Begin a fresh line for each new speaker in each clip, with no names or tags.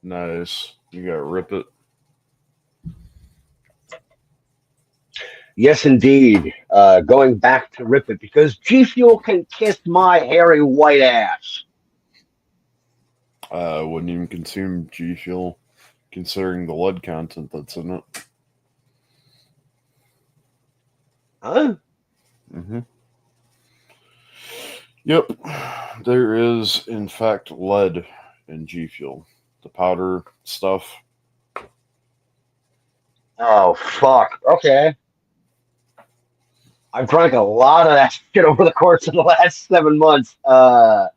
Nice. You got to rip it.
Yes, indeed. Going back to Rip It because G Fuel can kiss my hairy white ass.
I wouldn't even consume G Fuel, considering the lead content that's in it.
Huh?
Mm-hmm. Yep, there is in fact lead in G Fuel. The powder stuff.
Oh, fuck. Okay. I've drank a lot of that shit over the course of the last 7 months.
Yeah,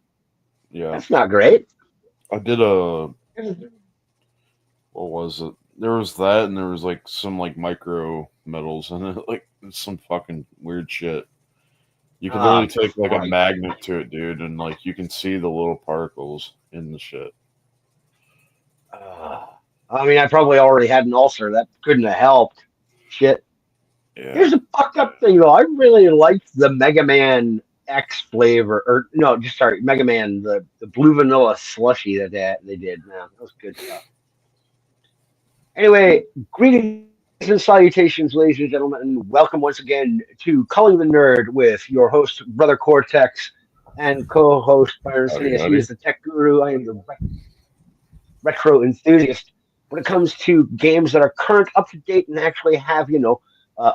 That's not great.
I did a. What was it? There was that, and there was like some like micro metals in it, like some fucking weird shit. You could
Ah,
literally take like a
Christ.
magnet to it, dude, and like you can see the little particles in the shit.
Uh, I mean, I probably already had an ulcer. That couldn't have helped. Shit.
Yeah.
Here's a fucked up thing, though. I really liked the Mega Man X flavor, or no, just sorry, Mega Man, the blue vanilla slushy that they did. Man, that was good stuff. Anyway, greetings and salutations, ladies and gentlemen, and welcome once again to Culling the Nerd with your host, Brother Cortex, and co-host Byron
Howdy,
Sidious. He
howdy.
is the tech guru. I am the retro enthusiast. When it comes to games that are current, up to date, and actually have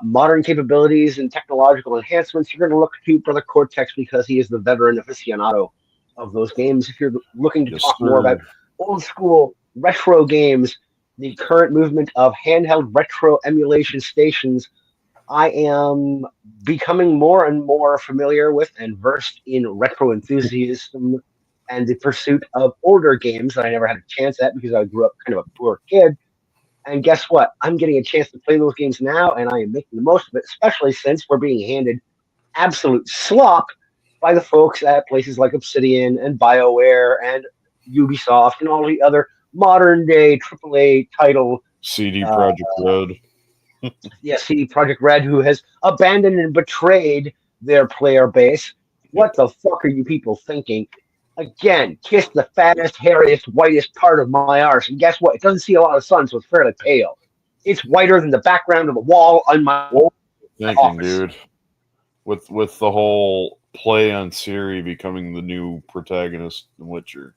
modern capabilities and technological enhancements, you're going to look to Brother Cortex because he is the veteran aficionado of those games. If you're looking to
Yes,
talk more about
sir.
old school retro games, the current movement of handheld retro emulation stations, I am becoming more and more familiar with and versed in retro enthusiasm and the pursuit of older games that I never had a chance at because I grew up kind of a poor kid. And guess what? I'm getting a chance to play those games now, and I am making the most of it, especially since we're being handed absolute slop by the folks at places like Obsidian and BioWare and Ubisoft and all the other modern day AAA title.
CD
Uh,
Project Red.
yeah, CD Project Red, who has abandoned and betrayed their player base. What the fuck are you people thinking? Again, kiss the fattest, hairiest, whitest part of my arse. And guess what? It doesn't see a lot of sun, so it's fairly pale. It's whiter than the background of the wall on my
Thinking,
office.
dude. With the whole play on Siri becoming the new protagonist in Witcher.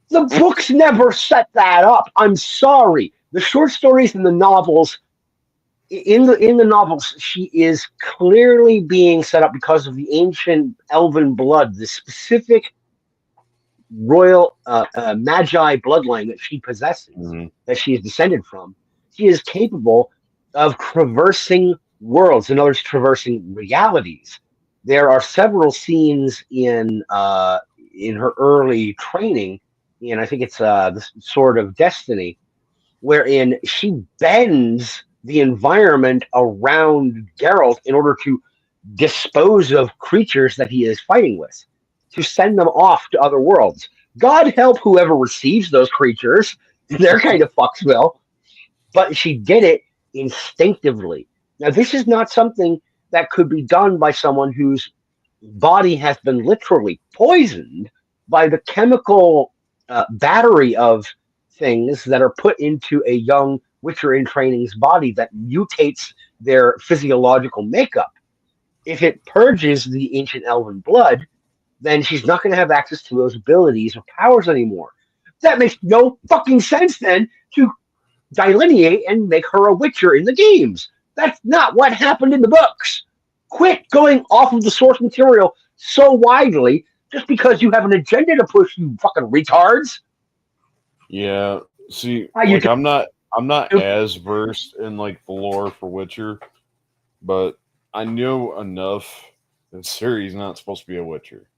The books never set that up. I'm sorry. The short stories and the novels in the novels, she is clearly being set up because of the ancient elven blood, the specific royal magi bloodline that she possesses,
Mm-hmm.
that she is descended from. She is capable of traversing worlds, in other words, traversing realities. There are several scenes in her early training, and I think it's the Sword of Destiny, wherein she bends the environment around Geralt in order to dispose of creatures that he is fighting with, to send them off to other worlds. God help whoever receives those creatures. They're kind of fucksville, but she did it instinctively. Now, this is not something that could be done by someone whose body has been literally poisoned by the chemical battery of things that are put into a young Witcher in training's body that mutates their physiological makeup. If it purges the ancient elven blood, then she's not going to have access to those abilities or powers anymore. That makes no fucking sense then to delineate and make her a Witcher in the games. That's not what happened in the books. Quit going off of the source material so widely just because you have an agenda to push, you fucking retards.
Yeah. See,
How you
like I'm not
do?
as versed in like the lore for Witcher, but I know enough that Ciri's not supposed to be a Witcher.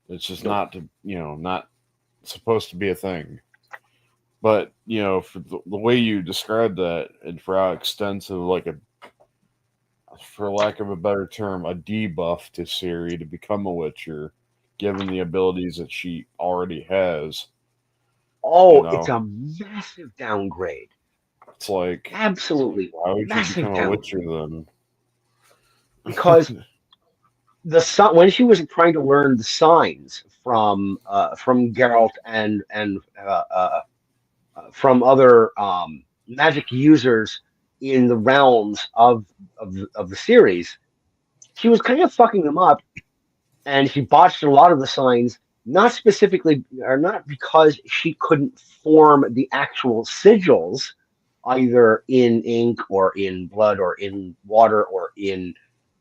It's just
Nope.
not to not supposed to be a thing. But for the way you described that, and for how extensive, like for lack of a better term, a debuff to Ciri to become a Witcher, given the abilities that she already has, you
Oh, it's
know,
a massive downgrade.
it's like,
Absolutely
why would you
massive
become a Witcher
downgrade.
then?
Because when she was trying to learn the signs from Geralt and from other magic users in the realms of the series. She was kind of fucking them up, and she botched a lot of the signs, not specifically, or not because she couldn't form the actual sigils, either in ink or in blood or in water or in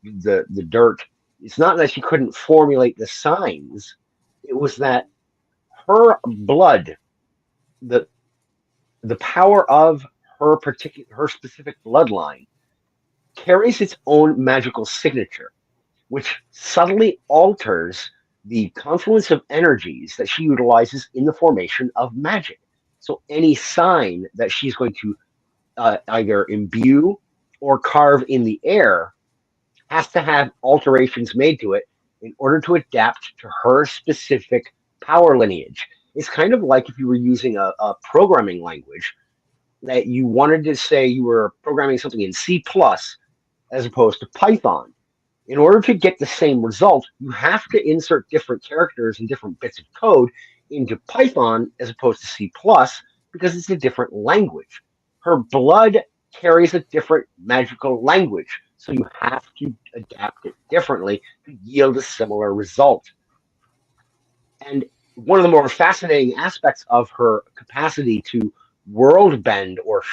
the dirt. It's not that she couldn't formulate the signs. It was that her blood, the the power of her specific bloodline, carries its own magical signature, which subtly alters the confluence of energies that she utilizes in the formation of magic. So any sign that she's going to either imbue or carve in the air has to have alterations made to it in order to adapt to her specific power lineage. It's kind of like if you were using a programming language that you wanted to say you were programming something in C plus as opposed to Python. In order to get the same result, you have to insert different characters and different bits of code into Python as opposed to C plus because it's a different language. Her blood carries a different magical language, so you have to adapt it differently to yield a similar result. And one of the more fascinating aspects of her capacity to world bend or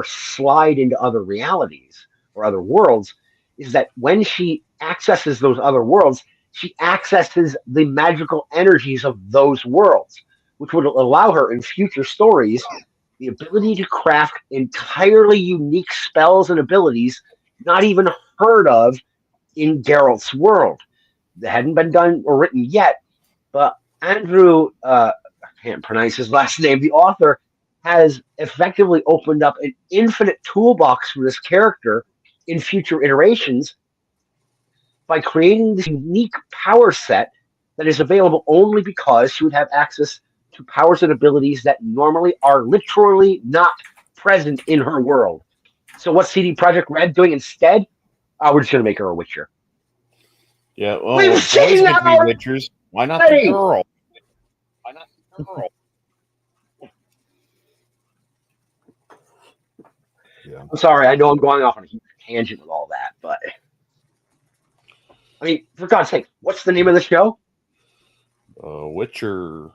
slide into other realities or other worlds is that when she accesses those other worlds, she accesses the magical energies of those worlds, which would allow her in future stories the ability to craft entirely unique spells and abilities not even heard of in Geralt's world. That hadn't been done or written yet, but Andrew, I can't pronounce his last name, the author, has effectively opened up an infinite toolbox for this character in future iterations by creating this unique power set that is available only because she would have access to powers and abilities that normally are literally not present in her world. So what's CD Projekt Red doing instead? We're just going to make her a Witcher.
Yeah, well,
We've seen that already.
Witchers. Why not the girl? Why not the girl? Yeah.
I'm sorry, I know I'm going off on a huge tangent with all that, but I mean, for God's sake, what's the name of the show?
Witcher.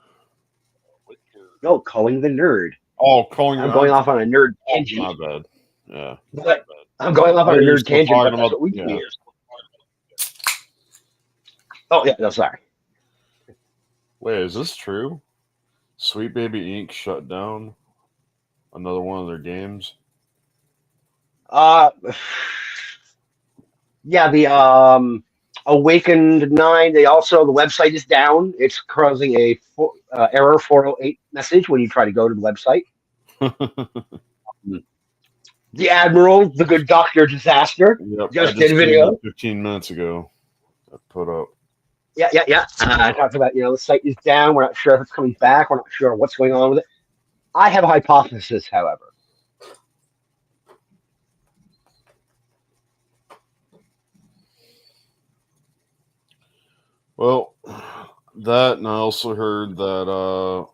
No, Culling the Nerd.
Oh, Culling.
I'm going off on a nerd tangent.
My bad. Yeah.
But I'm going off on a nerd tangent, but that's what we do here. Oh, yeah, no, sorry.
Wait, is this true? Sweet Baby Inc. shut down another one of their games?
Yeah, the Awakened 9, the website is down. It's causing a error 408 message when you try to go to the website. The Admiral, the good Dr. Disaster, just did a video
15 minutes ago. I put up.
Yeah. I talked about, the site is down. We're not sure if it's coming back. We're not sure what's going on with it. I have a hypothesis, however.
Well, that, and I also heard that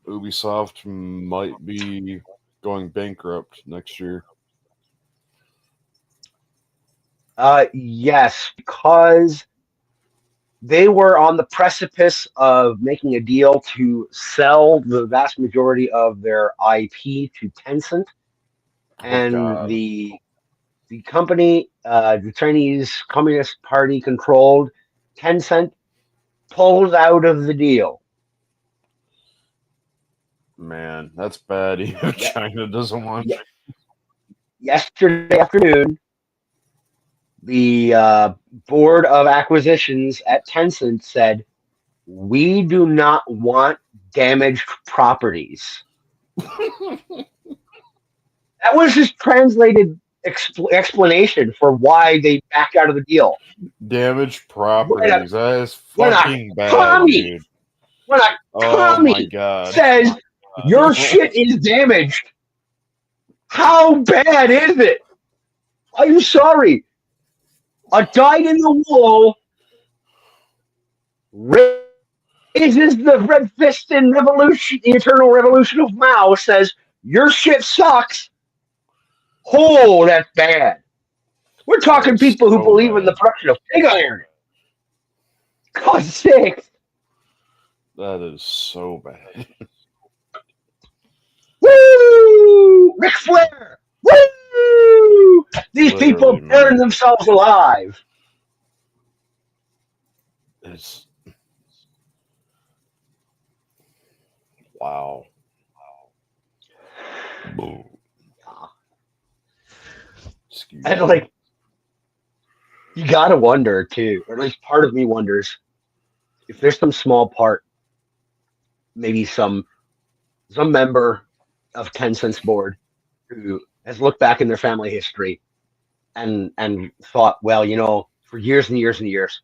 Ubisoft might be going bankrupt next year.
Yes, because they were on the precipice of making a deal to sell the vast majority of their IP to Tencent, and the company, the Chinese Communist Party controlled Tencent, pulled out of the deal.
Man, that's bad. Even China doesn't want.
Yesterday afternoon, the board of acquisitions at Tencent said, "We do not want damaged properties." That was his translated explanation for why they backed out of the deal.
Damaged properties. That is fucking bad, dude.
When a commie says your shit is damaged, how bad is it? I'm sorry. A dyed-in-the-wool Is this the Red Fist in Revolution, the Eternal Revolution of Mao says, your shit sucks? Oh, that's bad. We're talking
That's
people who
so
believe in the
bad.
production of pig iron. God's sake.
That is so bad.
Woo! Ric Flair! Woo! These
Literally,
people burn
man.
themselves alive.
It's wow. Boom. Excuse
And
me.
like, you gotta wonder too, or at least part of me wonders if there's some small part, maybe some member of Tencent's board who has looked back in their family history and thought, well, for years and years and years,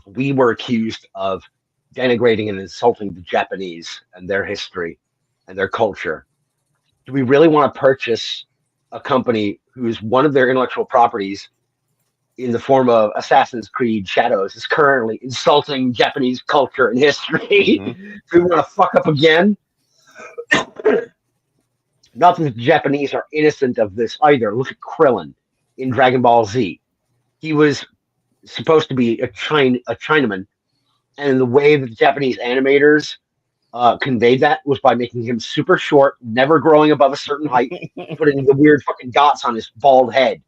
we were accused of denigrating and insulting the Japanese and their history and their culture. Do we really want to purchase a company whose one of their intellectual properties in the form of Assassin's Creed Shadows is currently insulting Japanese culture and history?
Mm-hmm.
Do we want to fuck up again? Not that the Japanese are innocent of this either. Look at Krillin in Dragon Ball Z. He was supposed to be a Chinaman, and the way that the Japanese animators conveyed that was by making him super short, never growing above a certain height, putting the weird fucking dots on his bald head.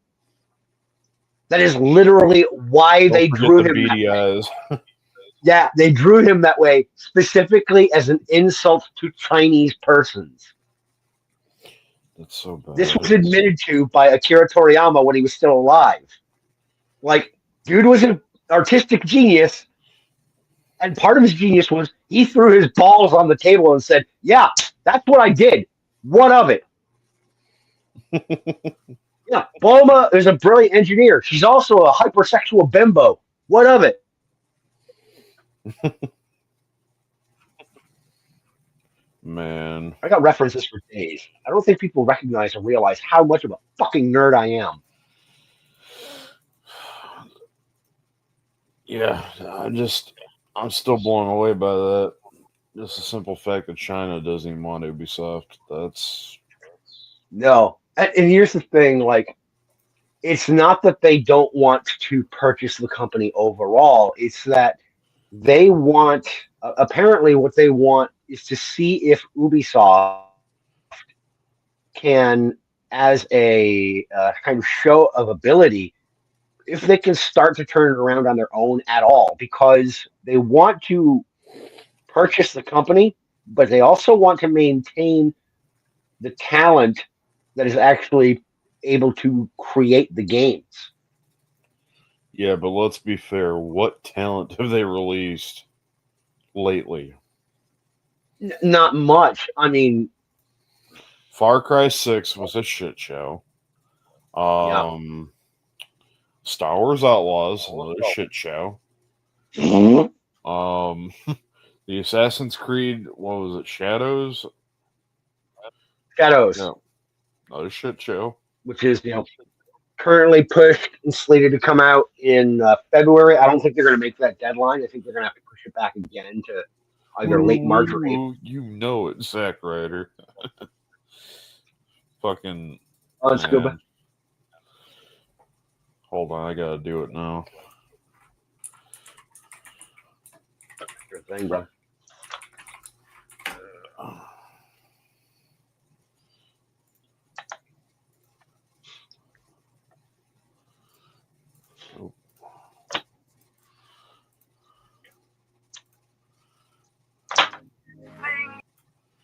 That is literally why
Don't
they
forget
drew
the
him that
beady
way.
eyes.
Yeah, they drew him that way specifically as an insult to Chinese persons.
That's so
This
bad.
was admitted to by Akira Toriyama when he was still alive. Like, dude was an artistic genius, and part of his genius was he threw his balls on the table and said, "Yeah, that's what I did. What of it?" Yeah, Bulma is a brilliant engineer. She's also a hypersexual bimbo. What of it?
Man.
I got references for days. I don't think people recognize or realize how much of a fucking nerd I am.
Yeah, I'm still blown away by that. Just the simple fact that China doesn't even want Ubisoft. That's
No. And here's the thing, like, it's not that they don't want to purchase the company overall. It's that they want, apparently, what they want is to see if Ubisoft can, as a kind of show of ability, if they can start to turn it around on their own at all, because they want to purchase the company, but they also want to maintain the talent that is actually able to create the games.
yeah, but let's be fair. What talent have they released lately?
Not much. I mean,
Far Cry 6 was a shit show.
yeah.
Star Wars Outlaws, another shit show. Um, the Assassin's Creed, what was it? Shadows?
Shadows,
No, another shit show.
which is currently pushed and slated to come out in February. I don't think they're going to make that deadline. I think they're going to have to push it back again to either late March or April.
Ooh, you know it, Zack Ryder. Fucking
On Scuba.
man. Hold on, I gotta do it now.
Sure thing, bro.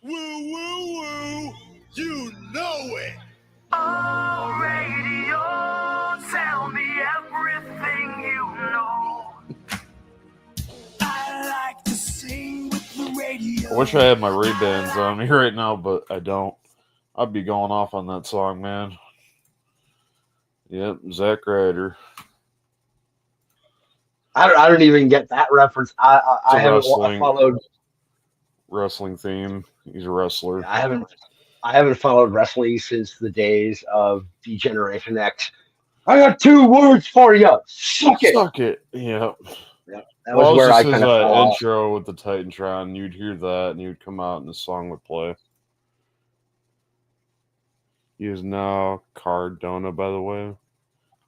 Woo, woo, woo. You know it. Oh, radio, tell me everything you know. I like to sing with the radio.
I wish I had my Ray-Bans on me right now, but I don't. I'd be going off on that song, man. Yep, Zack Ryder.
I don't even get that reference. I haven't followed
wrestling theme. He's a wrestler.
I haven't followed wrestling since the days of Degeneration X. I got 2 words for you. Suck it.
Suck it. Yeah.
That
Well,
was
it was
where I
just his
kind of fell off.
intro with the Titantron. You'd hear that, and you'd come out, and the song would play. He is now Cardona, by the way.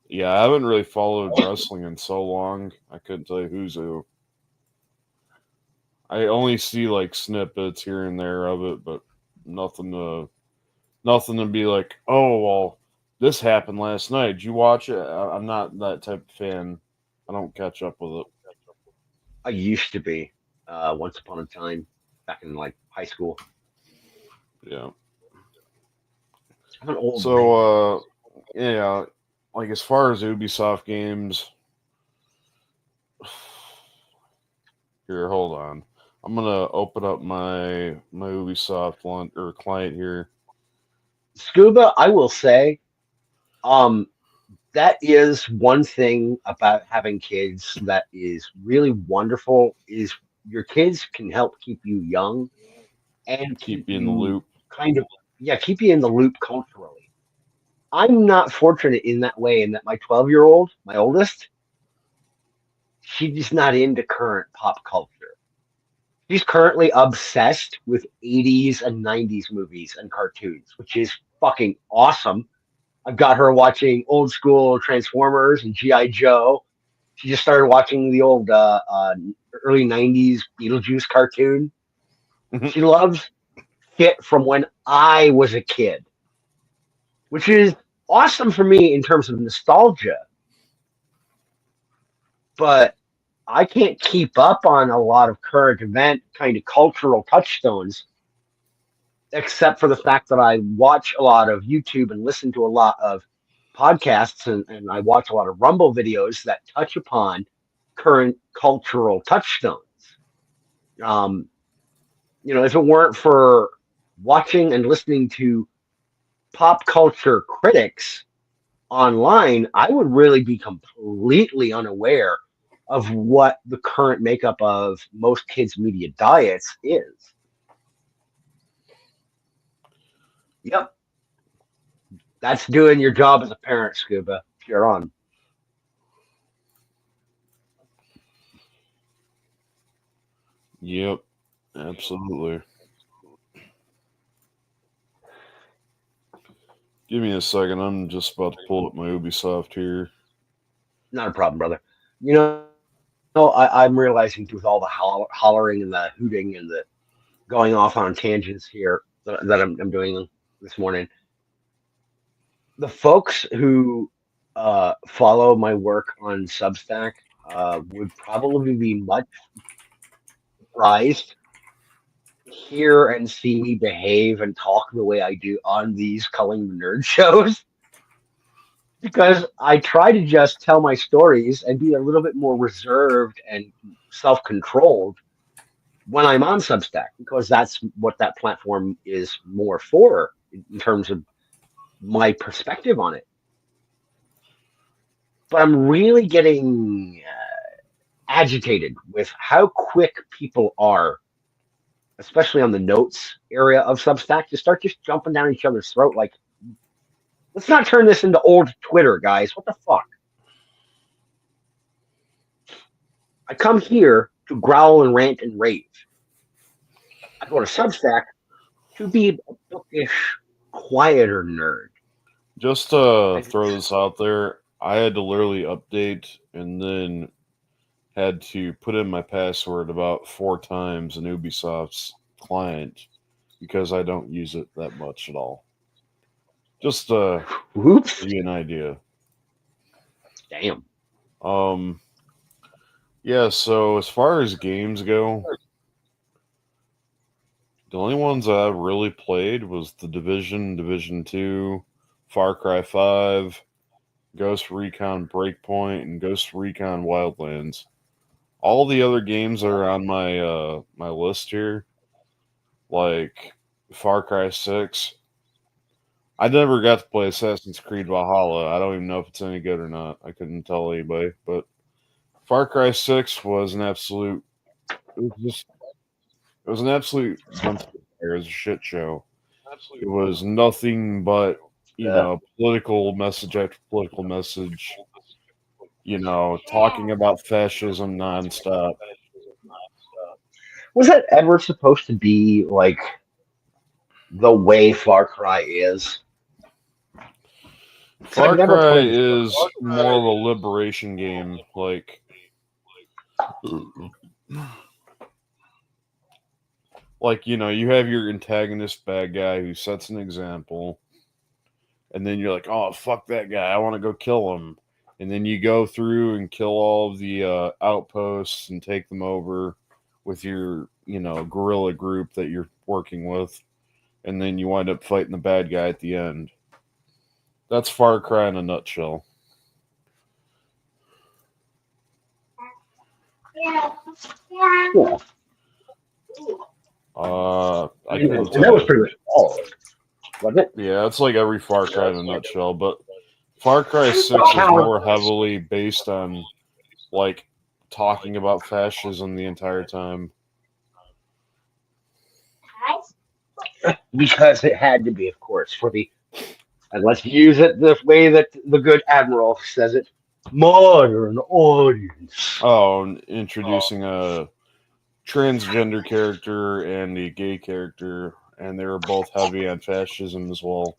Yeah, I haven't really followed wrestling in so long. I couldn't tell you who's who. I only see like snippets here and there of it, but nothing to be like, oh well, this happened last night. Did you watch it? I'm not that type of fan. I don't catch up with it.
I used to be once upon a time back in like high school.
Yeah.
I'm an old man.
So yeah, like as far as Ubisoft games, here, hold on. I'm gonna open up my Ubisoft client here.
Scuba, I will say, um, that is one thing about having kids that is really wonderful. Is your kids can help keep you young and
Keep
keep
you in the
you
loop.
kind of keep you in the loop culturally. I'm not fortunate in that way, in that my 12-year-old, my oldest, she's not into current pop culture. She's currently obsessed with 80s and 90s movies and cartoons, which is fucking awesome. I've got her watching old school Transformers and G.I. Joe. She just started watching the old early 90s Beetlejuice cartoon. She loves shit from when I was a kid, which is awesome for me in terms of nostalgia. But I can't keep up on a lot of current event kind of cultural touchstones, except for the fact that I watch a lot of YouTube and listen to a lot of podcasts, and I watch a lot of Rumble videos that touch upon current cultural touchstones. Um, if it weren't for watching and listening to pop culture critics online, I would really be completely unaware of what the current makeup of most kids' media diets is. Yep. That's doing your job as a parent, Scuba. You're on.
Yep, absolutely. Give me a second. I'm just about to pull up my Ubisoft here.
Not a problem, brother. I'm realizing with all the hollering and the hooting and the going off on tangents here that I'm doing this morning, the folks who follow my work on Substack would probably be much surprised to hear and see me behave and talk the way I do on these Culling the Nerd shows. Because I try to just tell my stories and be a little bit more reserved and self-controlled when I'm on Substack, because that's what that platform is more for in terms of my perspective on it. But I'm really getting agitated with how quick people are, especially on the notes area of Substack, to start just jumping down each other's throat. Like, let's not turn this into old Twitter, guys. What the fuck? I come here to growl and rant and rave. I go to Substack to be a bookish, quieter nerd.
Just to throw this out there, I had to literally update and then had to put in my password about 4 times in Ubisoft's client because I don't use it that much at all. Just to
Oops.
give you an idea.
Damn.
Yeah, so as far as games go, the only ones I really played was The Division, Division 2, Far Cry 5, Ghost Recon Breakpoint, and Ghost Recon Wildlands. All the other games that are on my my list here, like Far Cry 6. I never got to play Assassin's Creed Valhalla. I don't even know if it's any good or not. I couldn't tell anybody, but Far Cry 6 was an absolute it was an absolute dumpster fire. It was a shit show. It was nothing but, political message after political message. talking about fascism nonstop.
Was that ever supposed to be like the way Far Cry is?
Far
I've never
Cry
played
is more of a liberation game, like you have your antagonist bad guy who sets an example, and then you're like, oh, fuck that guy, I want to go kill him. And then you go through and kill all of the outposts and take them over with your, guerrilla group that you're working with. And then you wind up fighting the bad guy at the end. That's Far Cry in a nutshell.
Cool.
I couldn't
And
tell
that was
you.
pretty much all of it, wasn't it?
Yeah, it's like every Far Cry in a nutshell, but Far Cry 6 is more heavily based on, like, talking about fascism the entire time.
Because it had to be, of course, and let's use it the way that the good Admiral says it, modern audience.
Oh, and introducing a transgender character and a gay character, and they were both heavy on fascism as well.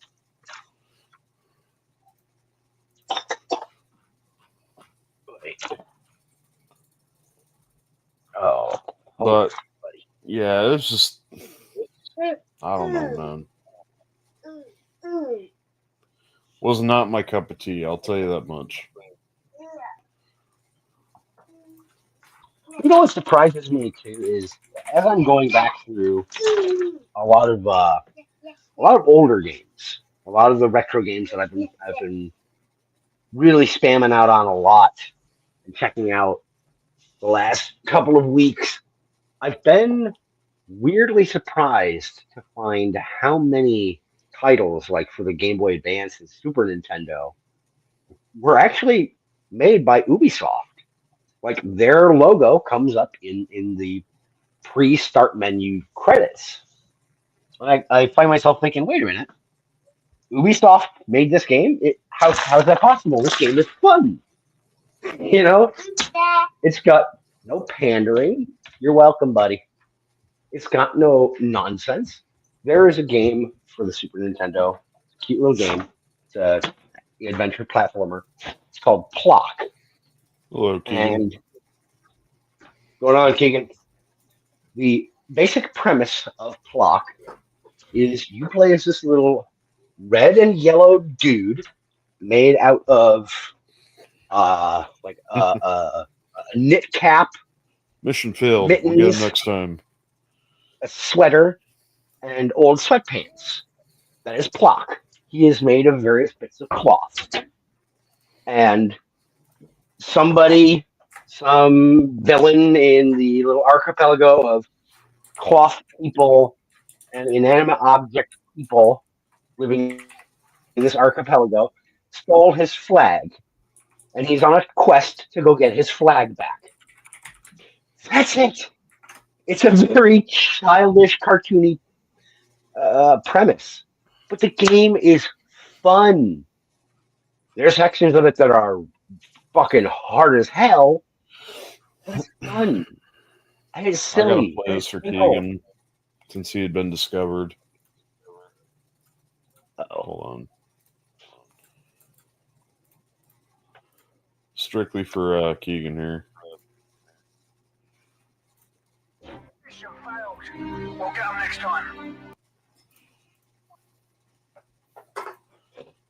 Oh,
but yeah, it's just, I don't know, man. Was not my cup of tea, I'll tell you that much.
You know what surprises me too is as I'm going back through a lot of older games, a lot of the retro games that I've been really spamming out on a lot and checking out the last couple of weeks. I've been weirdly surprised to find how many titles, like for the Game Boy Advance and Super Nintendo, were actually made by Ubisoft. Like their logo comes up in the pre-start menu credits. And I find myself thinking, wait a minute, Ubisoft made this game? How's that possible? This game is fun. It's got no pandering. You're welcome, buddy. It's got no nonsense. There is a game for the Super Nintendo, cute little game. It's an adventure platformer. It's called Plock.
Hello, Keegan.
And going on, Keegan. The basic premise of Plock is you play as this little red and yellow dude made out of a knit cap.
Mission failed.
Mittens,
We'll get him next time.
A sweater, and old sweatpants. That is Plock. He is made of various bits of cloth. And some villain in the little archipelago of cloth people and inanimate object people living in this archipelago stole his flag. And he's on a quest to go get his flag back. That's it. It's a very childish, cartoony premise. But the game is fun. There's sections of it that are fucking hard as hell. It's fun. And it's silly.
I gotta play this for Keegan since he had been discovered. Hold on. Strictly for Keegan here.
We'll get him next time.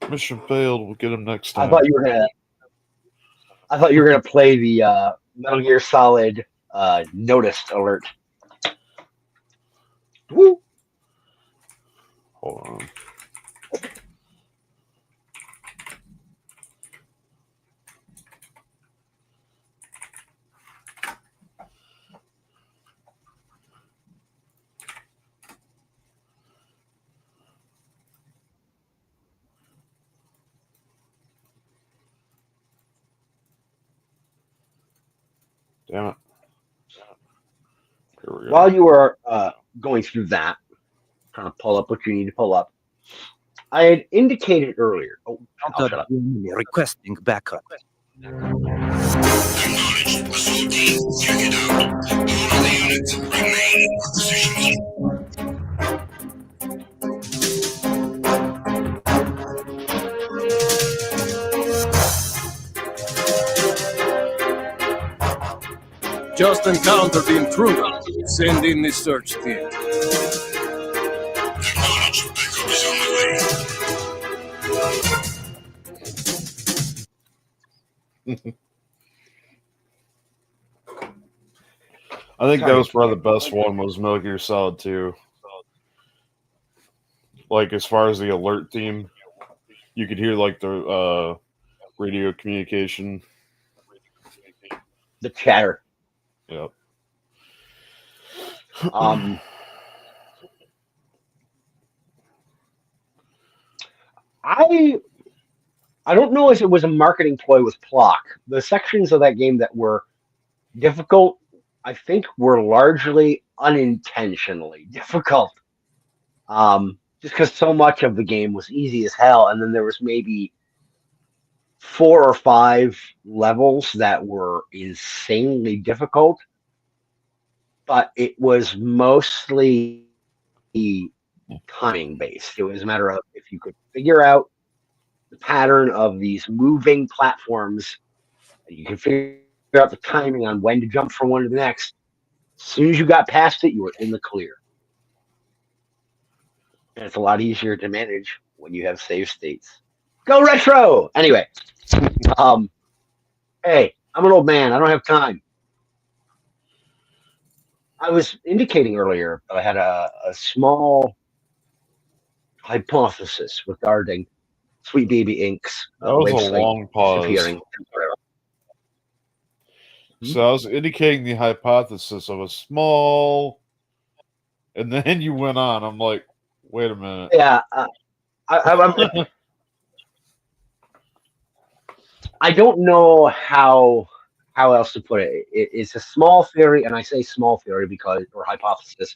Mission failed. We'll get him next time.
I thought you were gonna play the Metal Gear Solid noticed alert. Woo!
Hold on. Damn it. Here we go.
While you were going through that, trying to pull up what you need to pull up, I had indicated earlier. Oh, I'll shut up.
Requesting backup. Acknowledged. Assault team, check it out. All of the units remain in positions.
Just encountered the intruder. Send in the search team.
Acknowledged. Backup is on the way.
I think that was probably the best one was Metal Gear Solid 2. Like, as far as the alert theme, you could hear, like, the radio communication.
The chatter.
Yep.
I don't know if it was a marketing ploy with Plock. The sections of that game that were difficult, I think, were largely unintentionally difficult. Just because so much of the game was easy as hell, and then there was maybe 4 or 5 levels that were insanely difficult, but it was mostly timing based. It was a matter of if you could figure out the pattern of these moving platforms, you can figure out the timing on when to jump from one to the next. As soon as you got past it, you were in the clear. And it's a lot easier to manage when you have save states. Go retro! Anyway, hey, I'm an old man. I don't have time. I was indicating earlier that I had a small hypothesis regarding Sweet Baby Inc.'s
That was a
website
long pause.
disappearing.
So I was indicating the hypothesis of a small, and then you went on. I'm like, wait a minute.
Yeah, I don't know how else to put it. It's a small theory, and I say small theory because or hypothesis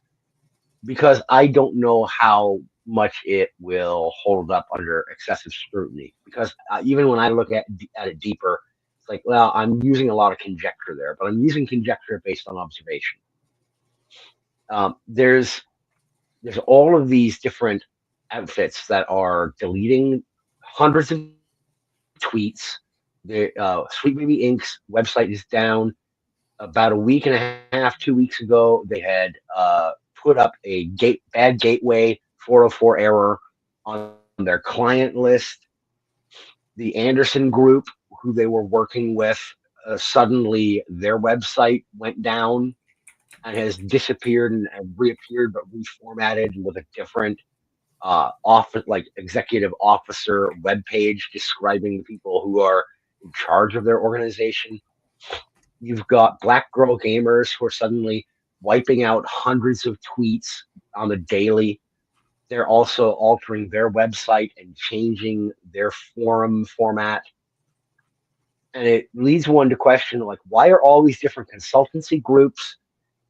because I don't know how much it will hold up under excessive scrutiny. Because even when I look at it deeper, it's like, well, I'm using a lot of conjecture there, but I'm using conjecture based on observation. There's all of these different outfits that are deleting hundreds of tweets. The Sweet Baby Inc.'s website is down. About a week and a half, 2 weeks ago, they had put up a bad gateway 404 error on their client list. The Anderson Group, who they were working with, suddenly their website went down and has disappeared and reappeared, but reformatted with a different executive officer webpage describing the people who are in charge of their organization. You've got Black Girl Gamers who are suddenly wiping out hundreds of tweets on the daily. They're also altering their website and changing their forum format. And it leads one to question, like, why are all these different consultancy groups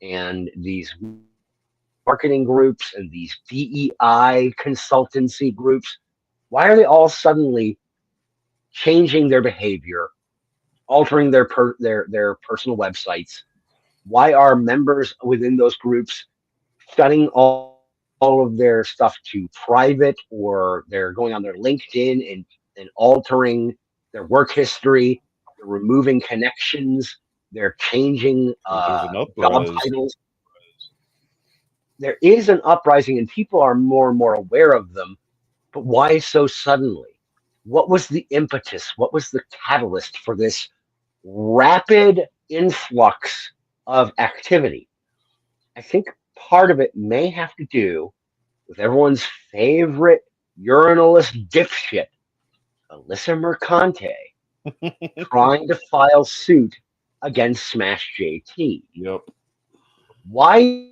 and these marketing groups and these DEI consultancy groups, why are they all suddenly changing their behavior, altering their personal websites? Why are members within those groups shutting all of their stuff to private, or they're going on their LinkedIn and altering their work history, they're removing connections, they're changing job titles? There is an uprising and people are more and more aware of them, but why so suddenly? What was the impetus? What was the catalyst for this rapid influx of activity? I think part of it may have to do with everyone's favorite urinalist dipshit, Alyssa Mercante, trying to file suit against Smash JT.
Yep.
Why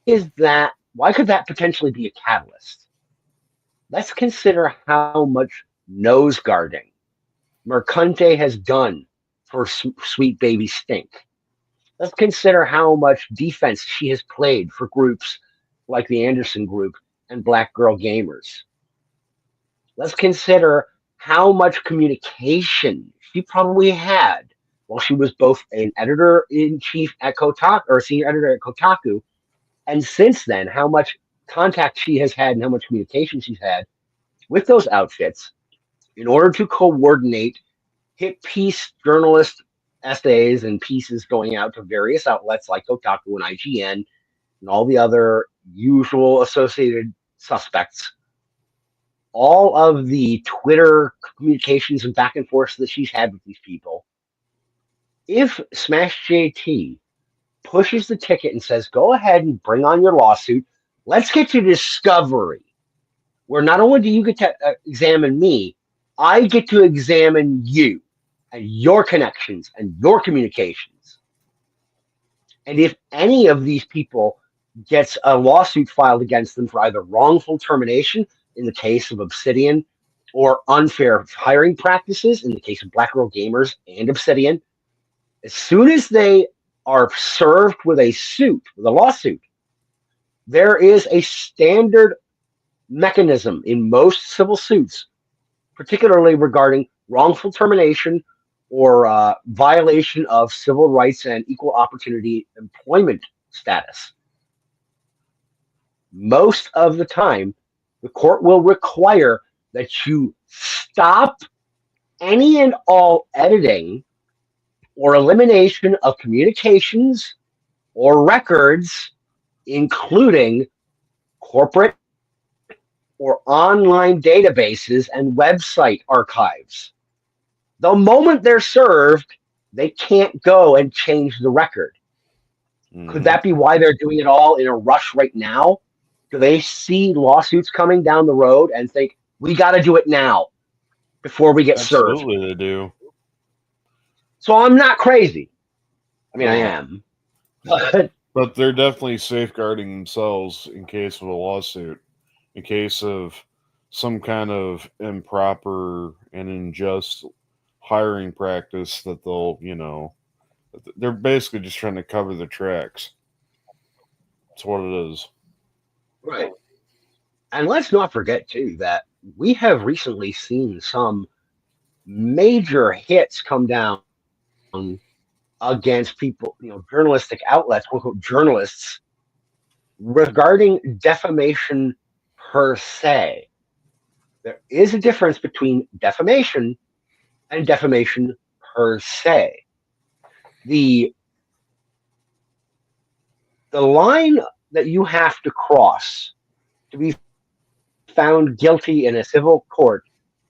is that? Why could that potentially be a catalyst? Let's consider how much nose guarding Mercante has done for Sweet Baby Stink. Let's consider how much defense she has played for groups like the Anderson Group and Black Girl Gamers. Let's consider how much communication she probably had while she was both an editor-in-chief at Kotaku or senior editor at Kotaku, and since then, how much contact she has had and how much communication she's had with those outfits in order to coordinate hit piece journalist essays and pieces going out to various outlets like Kotaku and IGN and all the other usual associated suspects. All of the Twitter communications and back and forth that she's had with these people. If Smash JT pushes the ticket and says, go ahead and bring on your lawsuit, let's get to discovery, where not only do you get to examine me, I get to examine you and your connections and your communications. And if any of these people gets a lawsuit filed against them for either wrongful termination in the case of Obsidian or unfair hiring practices in the case of Black Girl Gamers and Obsidian, as soon as they are served with a lawsuit, there is a standard mechanism in most civil suits, particularly regarding wrongful termination or violation of civil rights and equal opportunity employment status. Most of the time, the court will require that you stop any and all editing or elimination of communications or records, including corporate or online databases and website archives. The moment they're served, they can't go and change the record. Could that be why they're doing it all in a rush right now? Do they see lawsuits coming down the road and think, we got to do it now before we get served?
Absolutely, they do.
So I'm not crazy. I mean, I am.
But they're definitely safeguarding themselves in case of a lawsuit, in case of some kind of improper and unjust hiring practice that they'll, they're basically just trying to cover their tracks. That's what it is.
Right. And let's not forget, too, that we have recently seen some major hits come down against people, journalistic outlets, quote unquote, journalists, regarding defamation per se. There is a difference between defamation and defamation per se. The line that you have to cross to be found guilty in a civil court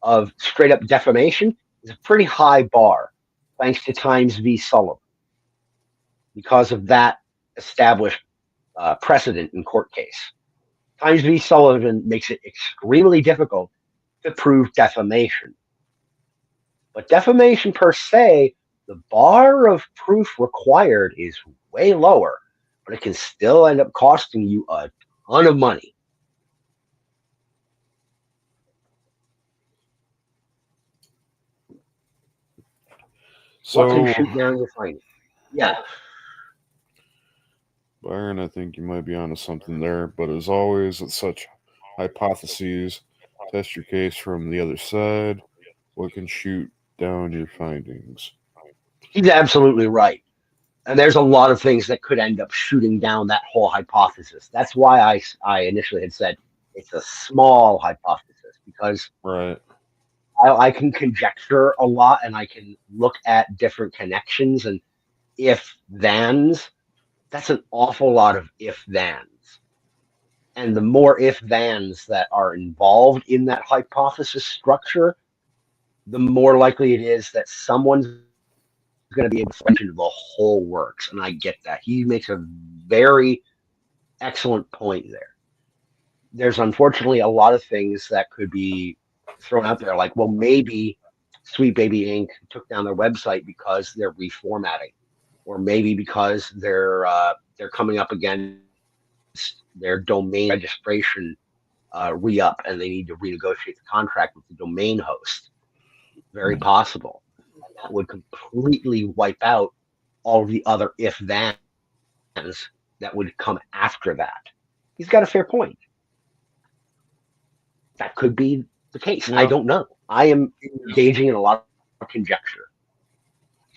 of straight up defamation is a pretty high bar, thanks to Times v. Sullivan, because of that established precedent in court case. Times v. Sullivan makes it extremely difficult to prove defamation. But defamation per se, the bar of proof required is way lower, but it can still end up costing you a ton of money.
So,
what can shoot down your findings? Yeah.
Byron, I think you might be onto something there, but as always, it's such hypotheses. Test your case from the other side. What can shoot down your findings?
He's absolutely right. And there's a lot of things that could end up shooting down that whole hypothesis. That's why I initially had said it's a small hypothesis, because
right.
I can conjecture a lot and I can look at different connections and if-thens. That's an awful lot of if-thens. And the more if-thens that are involved in that hypothesis structure, the more likely it is that someone's going to be able to mention the whole works. And I get that. He makes a very excellent point there. There's unfortunately a lot of things that could be thrown out there, like, well, maybe Sweet Baby Inc. took down their website because they're reformatting, or maybe because they're coming up against their domain registration re-up and they need to renegotiate the contract with the domain host. Very possible. That would completely wipe out all of the other if-thens that would come after that. He's got a fair point. That could be the case.
Yeah.
I don't know. I am engaging in a lot of conjecture.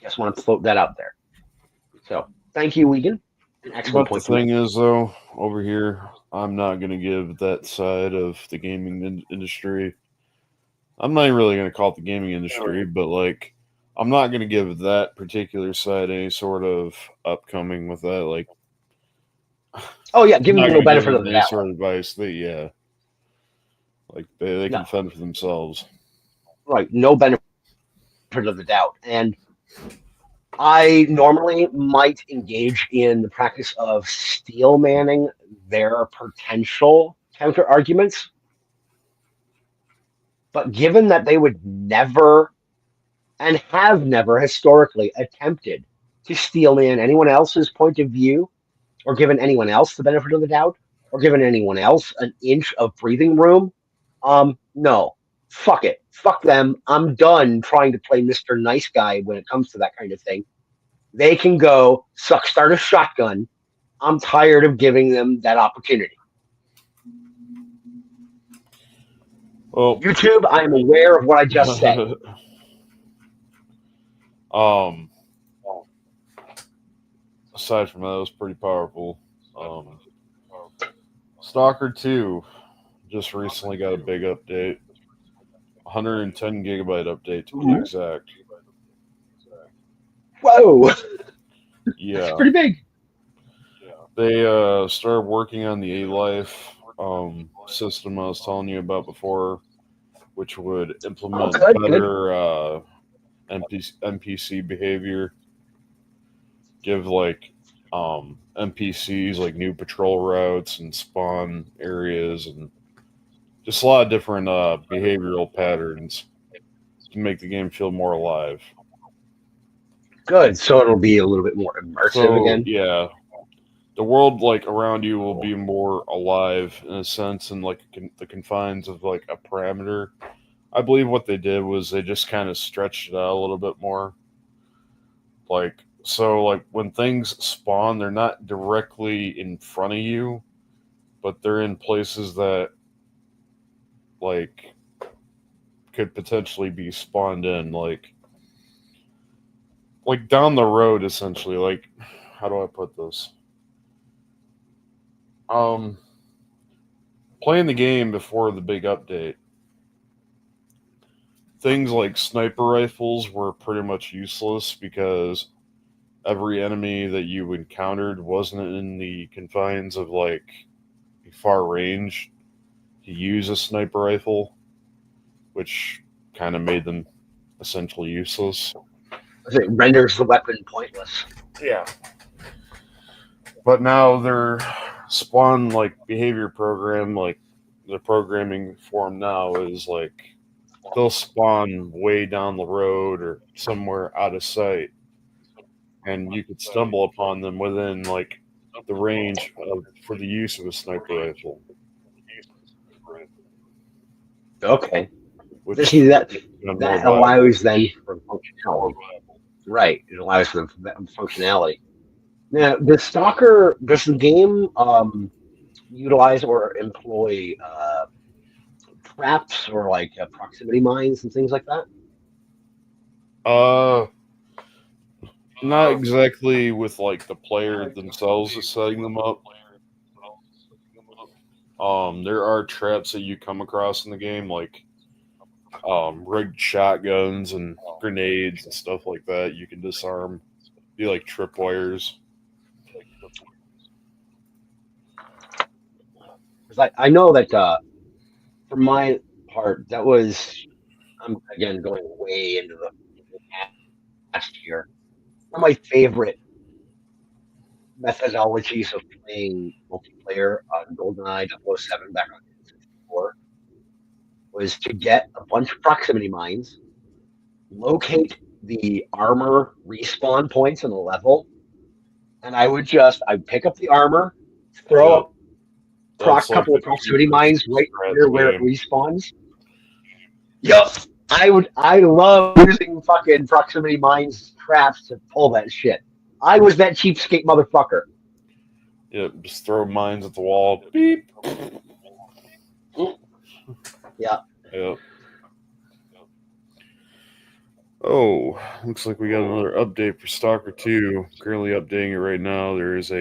Just want to float that out there. So thank you, Wiegand. An excellent
But the
point to make.
thing is, though, over here, I'm not going to give that side of the gaming industry. I'm not really going to call it the gaming industry, but like, I'm not going to give that particular side any sort of upcoming with that. Like,
Oh yeah,
I'm
give them
not
no
going to give
benefit of
them
the
any
doubt.
sort of advice. They
No,
can fend for themselves.
right, no benefit of the doubt. And I normally might engage in the practice of steel manning their potential counter arguments, but given that they would never and have never historically attempted to steel man anyone else's point of view, or given anyone else the benefit of the doubt, or given anyone else an inch of breathing room, no, fuck it, fuck them. I'm done trying to play Mr. Nice Guy when it comes to that kind of thing. They can go start a shotgun. I'm tired of giving them that opportunity.
Well,
YouTube, I am aware of what I just said.
Aside from that, it was pretty powerful. Stalker 2 just recently got a big update. 110 gigabyte update to be exact.
Whoa,
Yeah.
that's pretty big.
They started working on the A-Life system I was telling you about before, which would implement better NPC behavior, give like NPCs like new patrol routes and spawn areas, and just a lot of different behavioral patterns to make the game feel more alive.
Good, so it'll be a little bit more immersive again.
Yeah, the world like around you will be more alive in a sense, and like the confines of like a parameter. I believe what they did was they just kind of stretched it out a little bit more. Like, so like when things spawn, they're not directly in front of you, but they're in places that like could potentially be spawned in, like down the road, essentially. Like, how do I put this? Playing the game before the big update, things like sniper rifles were pretty much useless because every enemy that you encountered wasn't in the confines of like far range to use a sniper rifle, which kind of made them essentially useless.
It renders the weapon pointless.
Yeah. But now their spawn like behavior program, like the programming for them now is like they'll spawn way down the road or somewhere out of sight, and you could stumble upon them within like the range for the use of a sniper rifle.
Okay.
Which
See, that allows then for functionality. Right. It allows for the functionality. Now, does the game utilize or employ traps or like proximity mines and things like that?
Not exactly with like the player themselves is setting them up. There are traps that you come across in the game, like rigged shotguns and grenades and stuff like that. You can disarm, be like tripwires.
Because I know that for my part, that was, I'm again going way into the past here. One of my favorite methodologies of playing multiplayer on GoldenEye 007 back on 64 was to get a bunch of proximity mines, locate the armor respawn points in the level, and I'd pick up the armor, throw up a couple of proximity mines right where it respawns. Yup. I love using fucking proximity mines traps to pull that shit. I was that cheapskate motherfucker.
Yeah, just throw mines at the wall. Beep.
Yeah.
Yeah. Oh, looks like we got another update for Stalker 2. Currently updating it right now. There is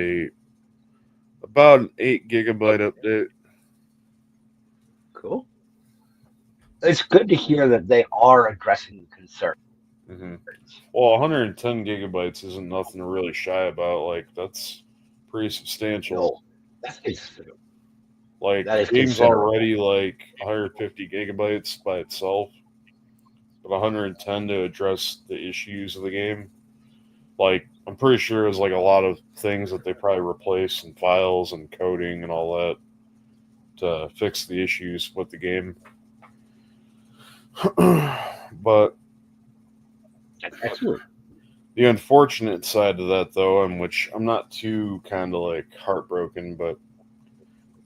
about an 8 gigabyte update.
Cool. It's good to hear that they are addressing the concerns.
Mm-hmm. Well, 110 gigabytes isn't nothing to really shy about. Like, that's pretty substantial.
No, that's considerable.
Like,
That
the
is
game's
considerable.
already like 150 gigabytes by itself, but 110 to address the issues of the game. Like, I'm pretty sure there's like a lot of things that they probably replaced in files and coding and all that to fix the issues with the game. But
Excellent.
the unfortunate side of that, though, in which I'm not too kind of like heartbroken, but it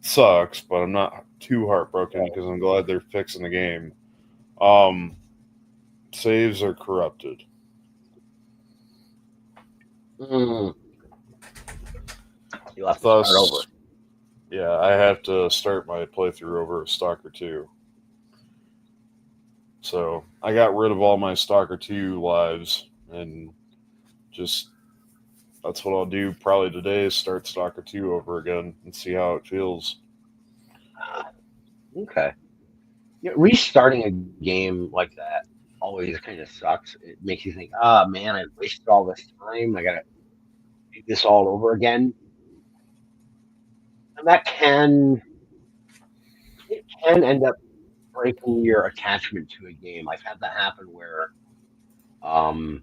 sucks, but I'm not too heartbroken because I'm glad they're fixing the game. Saves are corrupted.
Mm. You'll have to start over.
Yeah, I have to start my playthrough over Stalker 2. So I got rid of all my Stalker 2 lives and just that's what I'll do probably today is start Stalker 2 over again and see how it feels.
Okay. Restarting a game like that always kind of sucks. It makes you think, oh man, I wasted all this time. I gotta do this all over again. And it can end up breaking your attachment to a game. I've had that happen where I'll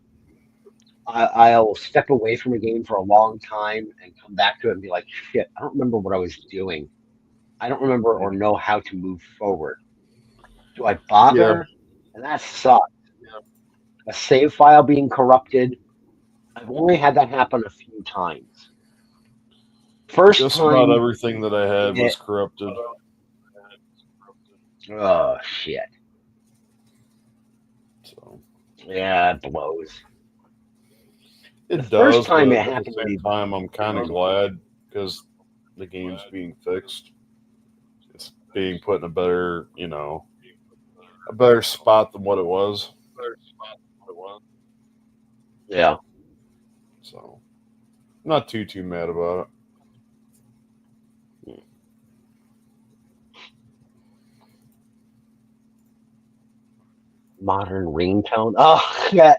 step away from a game for a long time and come back to it and be like, shit, I don't remember what I was doing. I don't remember or know how to move forward. Do I bother? And that sucks. A save file being corrupted. I've only had that happen a few times. First
Just
time,
about everything that I had was corrupted.
Oh shit!
So
yeah, it blows.
It
The
does.
first time
but
it
at
happened
the
to
same
me,
time, I'm kind of glad because the game's being fixed. It's being put in a better, a better spot than what it was.
yeah.
So I'm not too mad about it.
Modern ringtone. Oh, yeah.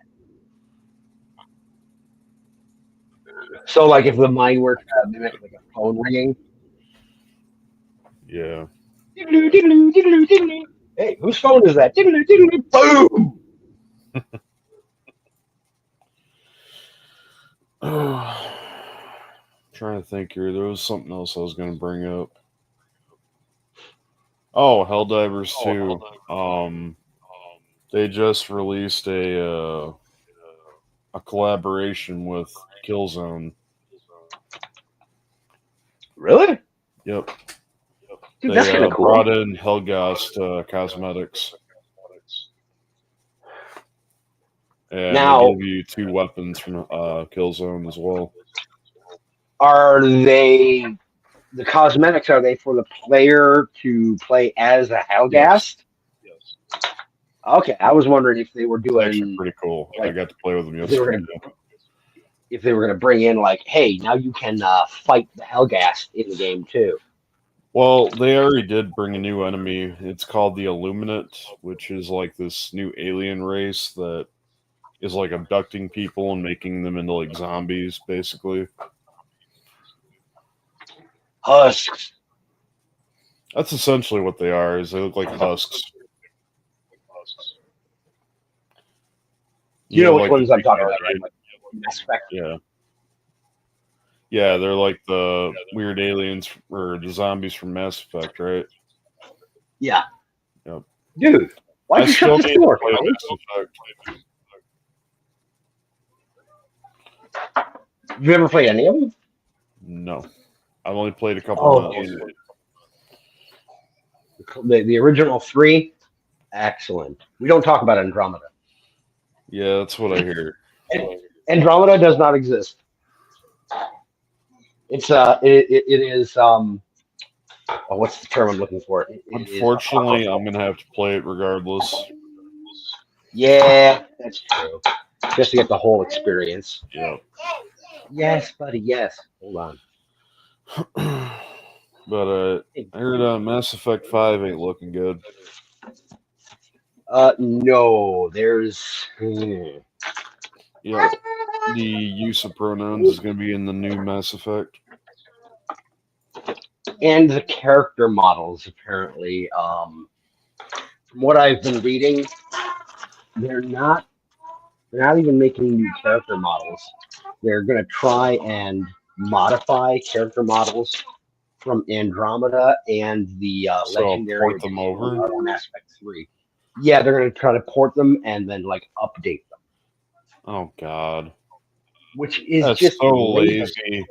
So, like, if the mind were to mimic like a phone ringing,
Yeah.
diddle-oo, diddle-oo, diddle-oo, diddle-oo. Hey, whose phone is that? Diddle-oo, diddle-oo, boom!
Trying to think here. There was something else I was going to bring up. Oh, Helldivers 2. They just released a collaboration with Killzone.
Really?
Yep.
Dude,
They
that's kind of cool.
brought in Hellgast cosmetics. And
Now-
they give you 2 weapons from Killzone as well.
Are they the cosmetics? Are they for the player to play as a Hellgast?
Yes.
Okay, I was wondering if they were
It's actually
doing
pretty cool.
like,
I got to play with them
if they were
yesterday.
if they were going to bring in like, hey, now you can fight the Hellgast in the game too.
Well, they already did bring a new enemy. It's called the Illuminate, which is like this new alien race that is like abducting people and making them into like zombies, basically.
Husks.
That's essentially what they are. Is they look like husks.
You know which
like
ones I'm talking about, right? Like, Mass Effect.
Yeah. Yeah, they're like the weird aliens or the zombies from Mass Effect, right?
Yeah.
Yep.
Dude, why'd you shut the door?
Play Mass Effect.
Have you ever played any of them?
No. I've only played a couple minutes.
The original 3, excellent. We don't talk about Andromeda.
Yeah, that's what I hear.
Andromeda does not exist. It's it is what's the term I'm looking for?
Unfortunately, I'm gonna have to play it regardless.
Yeah, that's true. Just to get the whole experience.
Yep.
Yes, buddy. Yes. Hold on.
But I heard Mass Effect 5 ain't looking good.
No.
Yeah, the use of pronouns is going to be in the new Mass Effect.
And the character models apparently. From what I've been reading, they're not. They're not even making new character models. They're going to try and modify character models from Andromeda and the
So
Legendary
port them
Edition
over.
on Mass Effect 3. Yeah, they're going to try to port them and then like update them,
Oh God,
which is
that's
just
so
lazy.
lazy.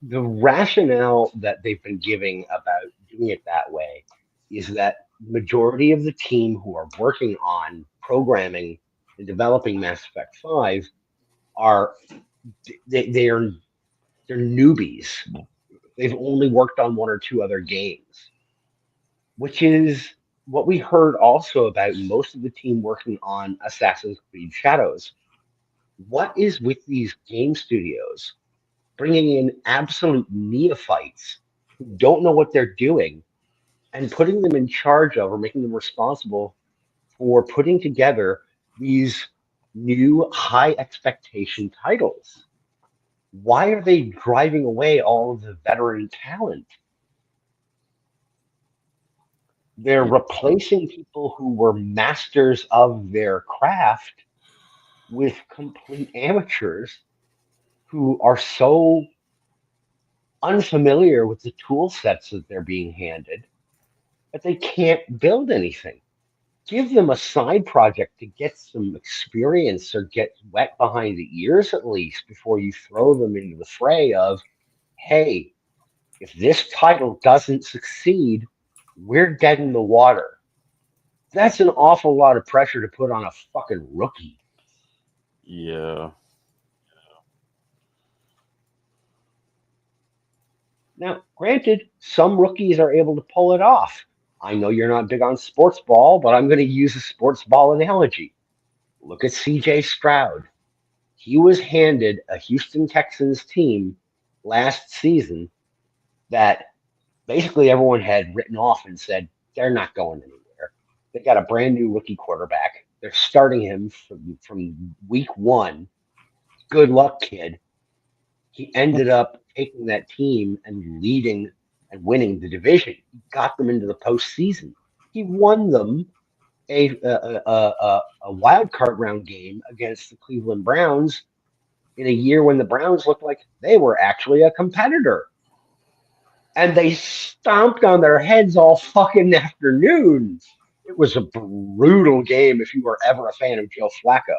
The rationale that they've been giving about doing it that way is that majority of the team who are working on programming and developing Mass Effect 5 are they're newbies. They've only worked on one or two other games, which is what we heard also about most of the team working on Assassin's Creed Shadows. What is with these game studios bringing in absolute neophytes who don't know what they're doing and putting them in charge of or making them responsible for putting together these new high expectation titles? Why are they driving away all of the veteran talent? They're replacing people who were masters of their craft with complete amateurs who are so unfamiliar with the tool sets that they're being handed that they can't build anything. Give them a side project to get some experience or get wet behind the ears at least before you throw them into the fray of, hey, if this title doesn't succeed, we're dead in the water. That's an awful lot of pressure to put on a fucking rookie.
Yeah.
Now, granted, some rookies are able to pull it off. I know you're not big on sports ball, but I'm going to use a sports ball analogy. Look at CJ Stroud. He was handed a Houston Texans team last season that basically everyone had written off and said they're not going anywhere. They got a brand new rookie quarterback. They're starting him from week one. Good luck, kid. He ended up taking that team and leading and winning the division. He got them into the postseason. He won them a wild card round game against the Cleveland Browns in a year when the Browns looked like they were actually a competitor. And they stomped on their heads all fucking afternoon. It was a brutal game if you were ever a fan of Joe Flacco.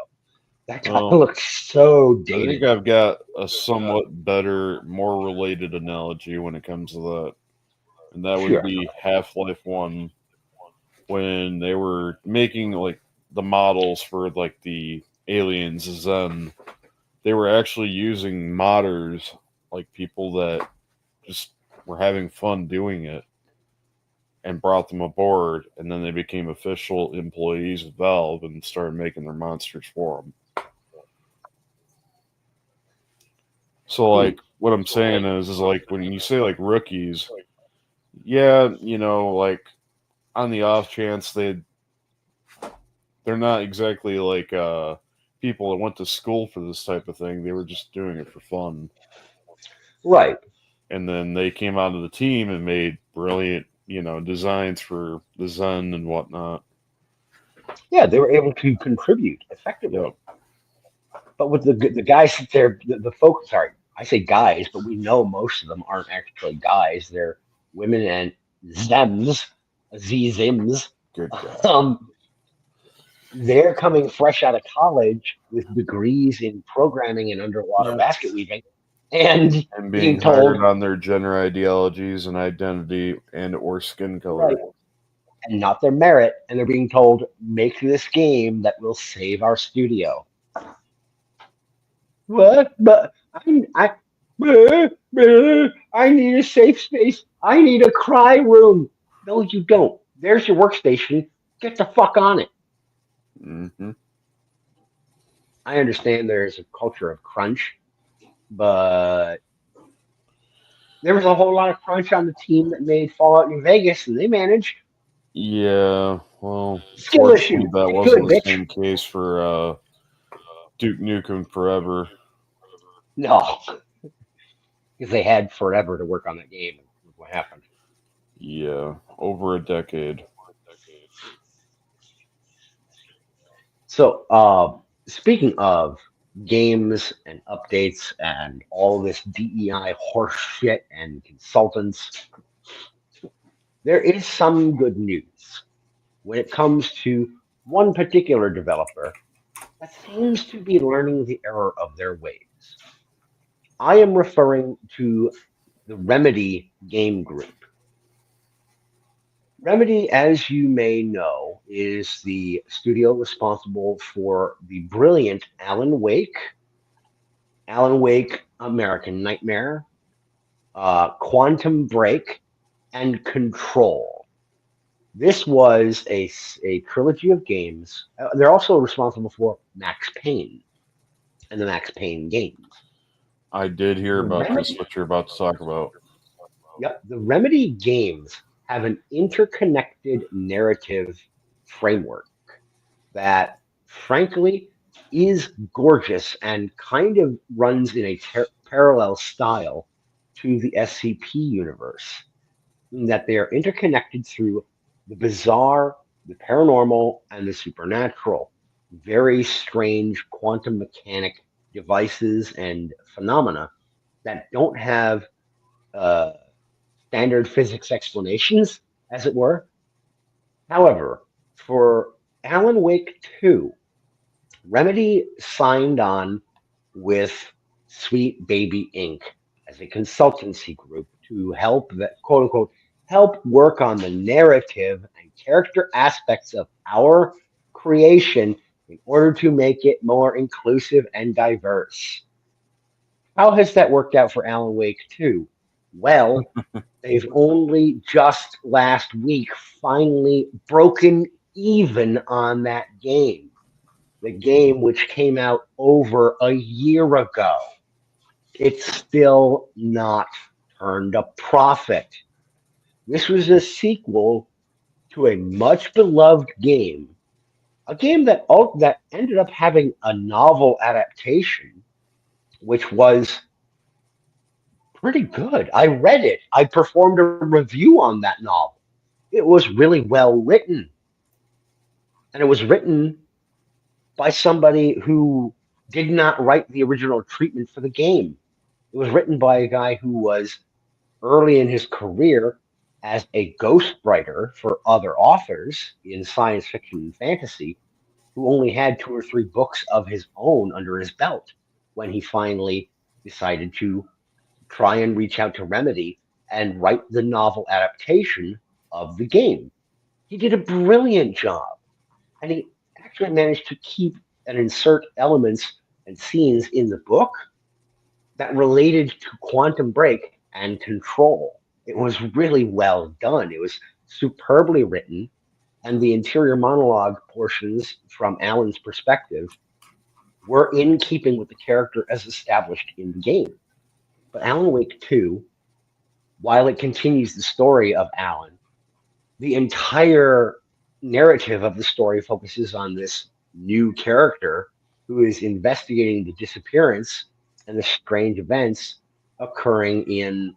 That guy looks so
I think
dated.
I've got a somewhat better, more related analogy when it comes to that. And that would be Half-Life 1 when they were making like the models for like the aliens Zen. They were actually using modders, like people that just were having fun doing it, and brought them aboard, and then they became official employees of Valve and started making their monsters for them. So, like, what I'm saying is like when you say like rookies, yeah, you know, like on the off chance they're not exactly like people that went to school for this type of thing. They were just doing it for fun.
Right.
And then they came onto the team and made brilliant, you know, designs for the Zen and whatnot.
Yeah, they were able to contribute effectively.
Yep.
But with the guys that the folks, sorry, I say guys, but we know most of them aren't actually guys. They're women and zems, zims.
Good God.
They're coming fresh out of college with degrees in programming and underwater basket weaving, and
being
told
hired on their gender ideologies and identity and or skin color.
right, and not their merit, and they're being told, make this game that will save our studio. What? But I need a safe space. I need a cry room. No, you don't. There's your workstation. Get the fuck on it.
Mm-hmm.
I understand there's a culture of crunch, but there was a whole lot of crunch on the team that made Fallout New Vegas, and they managed.
Yeah, well,
Skill
fortunately,
issue.
that
Get
wasn't
good,
the
bitch.
same case for Duke Nukem Forever.
No, because they had forever to work on that game. And look what happened.
Yeah, over a decade.
So, speaking of games and updates and all this DEI horse shit and consultants, there is some good news when it comes to one particular developer that seems to be learning the error of their ways. I am referring to the Remedy game group. Remedy, as you may know, is the studio responsible for the brilliant Alan Wake American Nightmare, Quantum Break, and Control. This was a trilogy of games. They're also responsible for Max Payne and the Max Payne games.
I did hear
The
about this,
Remedy,
what you're about to talk about.
yep, the Remedy games have an interconnected narrative framework that, frankly, is gorgeous and kind of runs in a parallel style to the SCP universe, in that they are interconnected through the bizarre, the paranormal, and the supernatural. Very strange quantum mechanic devices and phenomena that don't have uh, standard physics explanations, as it were. However, for Alan Wake 2, Remedy signed on with Sweet Baby Inc. as a consultancy group to help that quote unquote help work on the narrative and character aspects of our creation in order to make it more inclusive and diverse. How has that worked out for Alan Wake 2? Well, they've only just last week finally broken even on that game. The game, which came out over a year ago, it's still not turned a profit. This was a sequel to a much beloved game, a game that ended up having a novel adaptation, which was pretty good. I read it. I performed a review on that novel. It was really well written, and it was written by somebody who did not write the original treatment for the game. It was written by a guy who was early in his career as a ghostwriter for other authors in science fiction and fantasy, who only had two or three books of his own under his belt when he finally decided to try and reach out to Remedy and write the novel adaptation of the game. He did a brilliant job, and he actually managed to keep and insert elements and scenes in the book that related to Quantum Break and Control. It was really well done. It was superbly written, and the interior monologue portions from Alan's perspective were in keeping with the character as established in the game. But Alan Wake 2, while it continues the story of Alan, the entire narrative of the story focuses on this new character who is investigating the disappearance and the strange events occurring in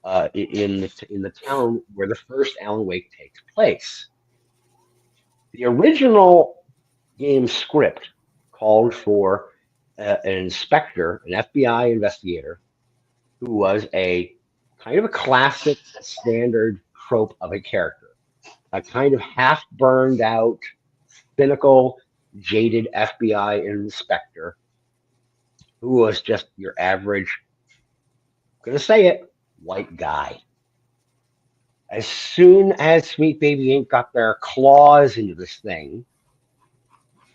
the town where the first Alan Wake takes place. The original game script called for an inspector, an FBI investigator, who was a kind of a classic standard trope of a character, a kind of half burned out, cynical, jaded FBI inspector who was just your average, gonna say it, white guy. As soon as Sweet Baby Inc. got their claws into this thing,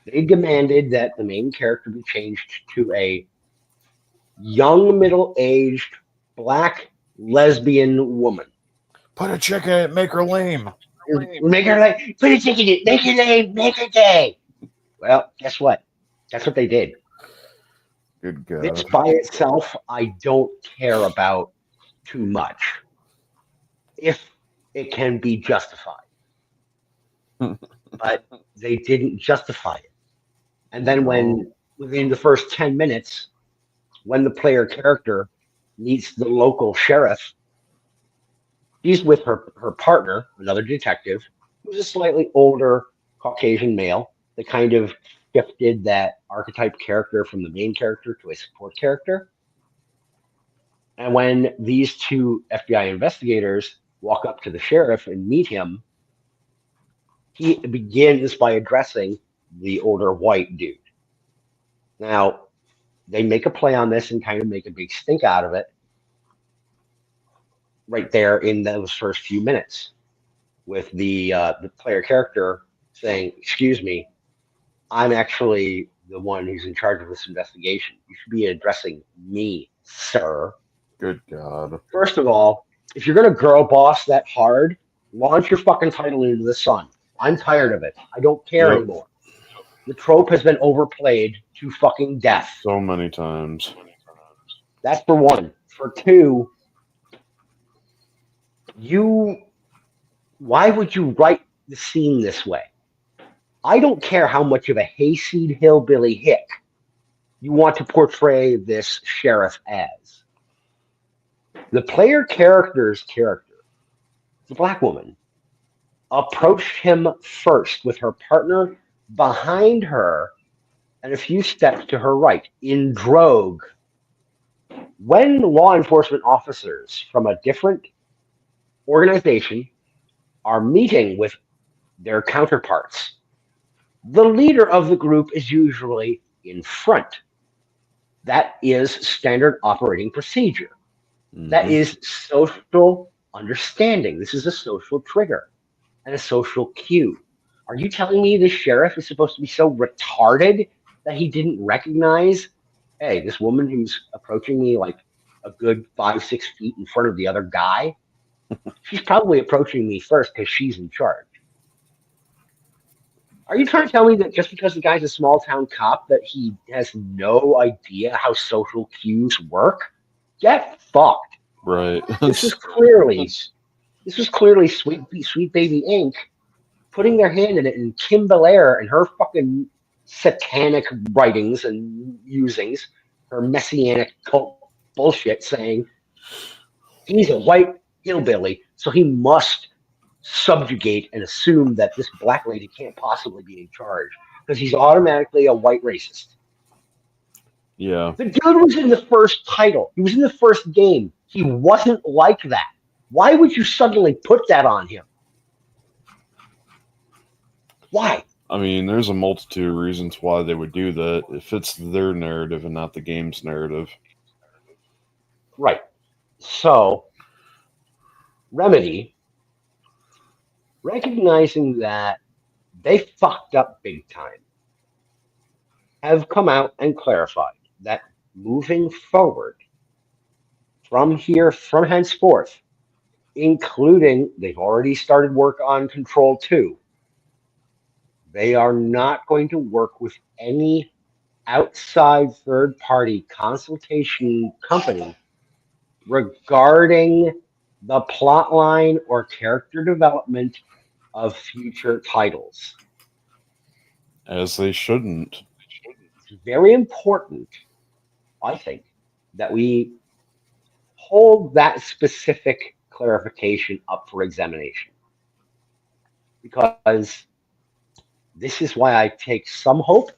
they demanded that the main character be changed to a young, middle aged, black lesbian woman.
Put a chick in it, make her lame.
Make her like, put a chick in it, make her lame, make her gay. Well, guess what? That's what they did.
Good
This
God.
by itself, I don't care about too much if it can be justified. But they didn't justify it. And then when within the first 10 minutes, when the player character meets the local sheriff, she's with her partner, another detective, who's a slightly older Caucasian male that kind of shifted that archetype character from the main character to a support character. And when these two FBI investigators walk up to the sheriff and meet him, he begins by addressing the older white dude. Now, they make a play on this and kind of make a big stink out of it right there in those first few minutes with the player character saying, "Excuse me, I'm actually the one who's in charge of this investigation. You should be addressing me, sir."
Good God.
First of all, if you're gonna girl boss that hard, launch your fucking title into the sun. I'm tired of it. I don't care
Yep.
anymore. The trope has been overplayed to fucking death.
So many times.
That's for one. For two, why would you write the scene this way? I don't care how much of a hayseed hillbilly hick you want to portray this sheriff as. The player character's character, the black woman, approached him first with her partner behind her and a few steps to her right in drogue. When law enforcement officers from a different organization are meeting with their counterparts, the leader of the group is usually in front. That is standard operating procedure. That is social understanding. This is a social trigger and a social cue. Are you telling me the sheriff is supposed to be so retarded that he didn't recognize, hey, this woman who's approaching me like a good 5-6 feet in front of the other guy? She's probably approaching me first because she's in charge. Are you trying to tell me that just because the guy's a small town cop that he has no idea how social cues work? Get fucked.
Right.
This was clearly Sweet Baby Inc. putting their hand in it, and Kim Belair and her fucking satanic writings and musings, her messianic cult bullshit, saying he's a white hillbilly, so he must subjugate and assume that this black lady can't possibly be in charge because he's automatically a white racist.
Yeah.
The dude was in the first title. He was in the first game. He wasn't like that. Why would you suddenly put that on him? Why?
I mean, there's a multitude of reasons why they would do that. It fits their narrative and not the game's narrative.
Right. So, Remedy, recognizing that they fucked up big time, have come out and clarified that moving forward from henceforth, including they've already started work on Control 2, they are not going to work with any outside third-party consultation company regarding the plot line or character development of future titles.
As they shouldn't.
It's very important, I think, that we hold that specific clarification up for examination. Because this is why I take some hope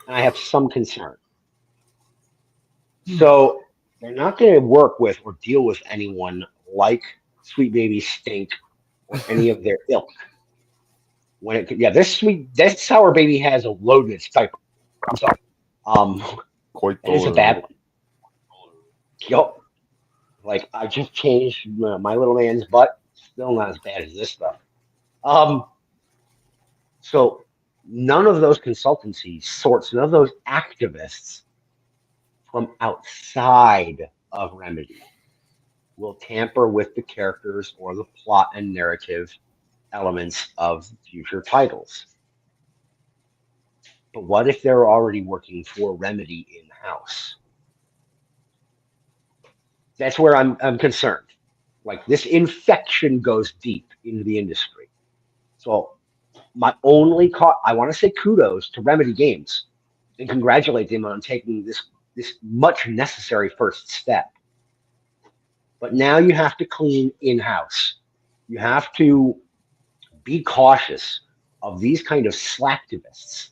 and I have some concern. So they're not going to work with or deal with anyone like Sweet Baby Stink or any of their ilk. This Sour Baby has a loaded diaper. I'm sorry.
Quite
it's a bad one. Yup. Like, I just changed my little man's butt. Still not as bad as this stuff. So none of those consultancy sorts, none of those activists from outside of Remedy will tamper with the characters or the plot and narrative elements of future titles. But what if they're already working for Remedy in-house? That's where I'm concerned. Like, this infection goes deep into the industry. So I want to say kudos to Remedy Games and congratulate them on taking this much necessary first step. But now you have to clean in-house. You have to be cautious of these kind of slacktivists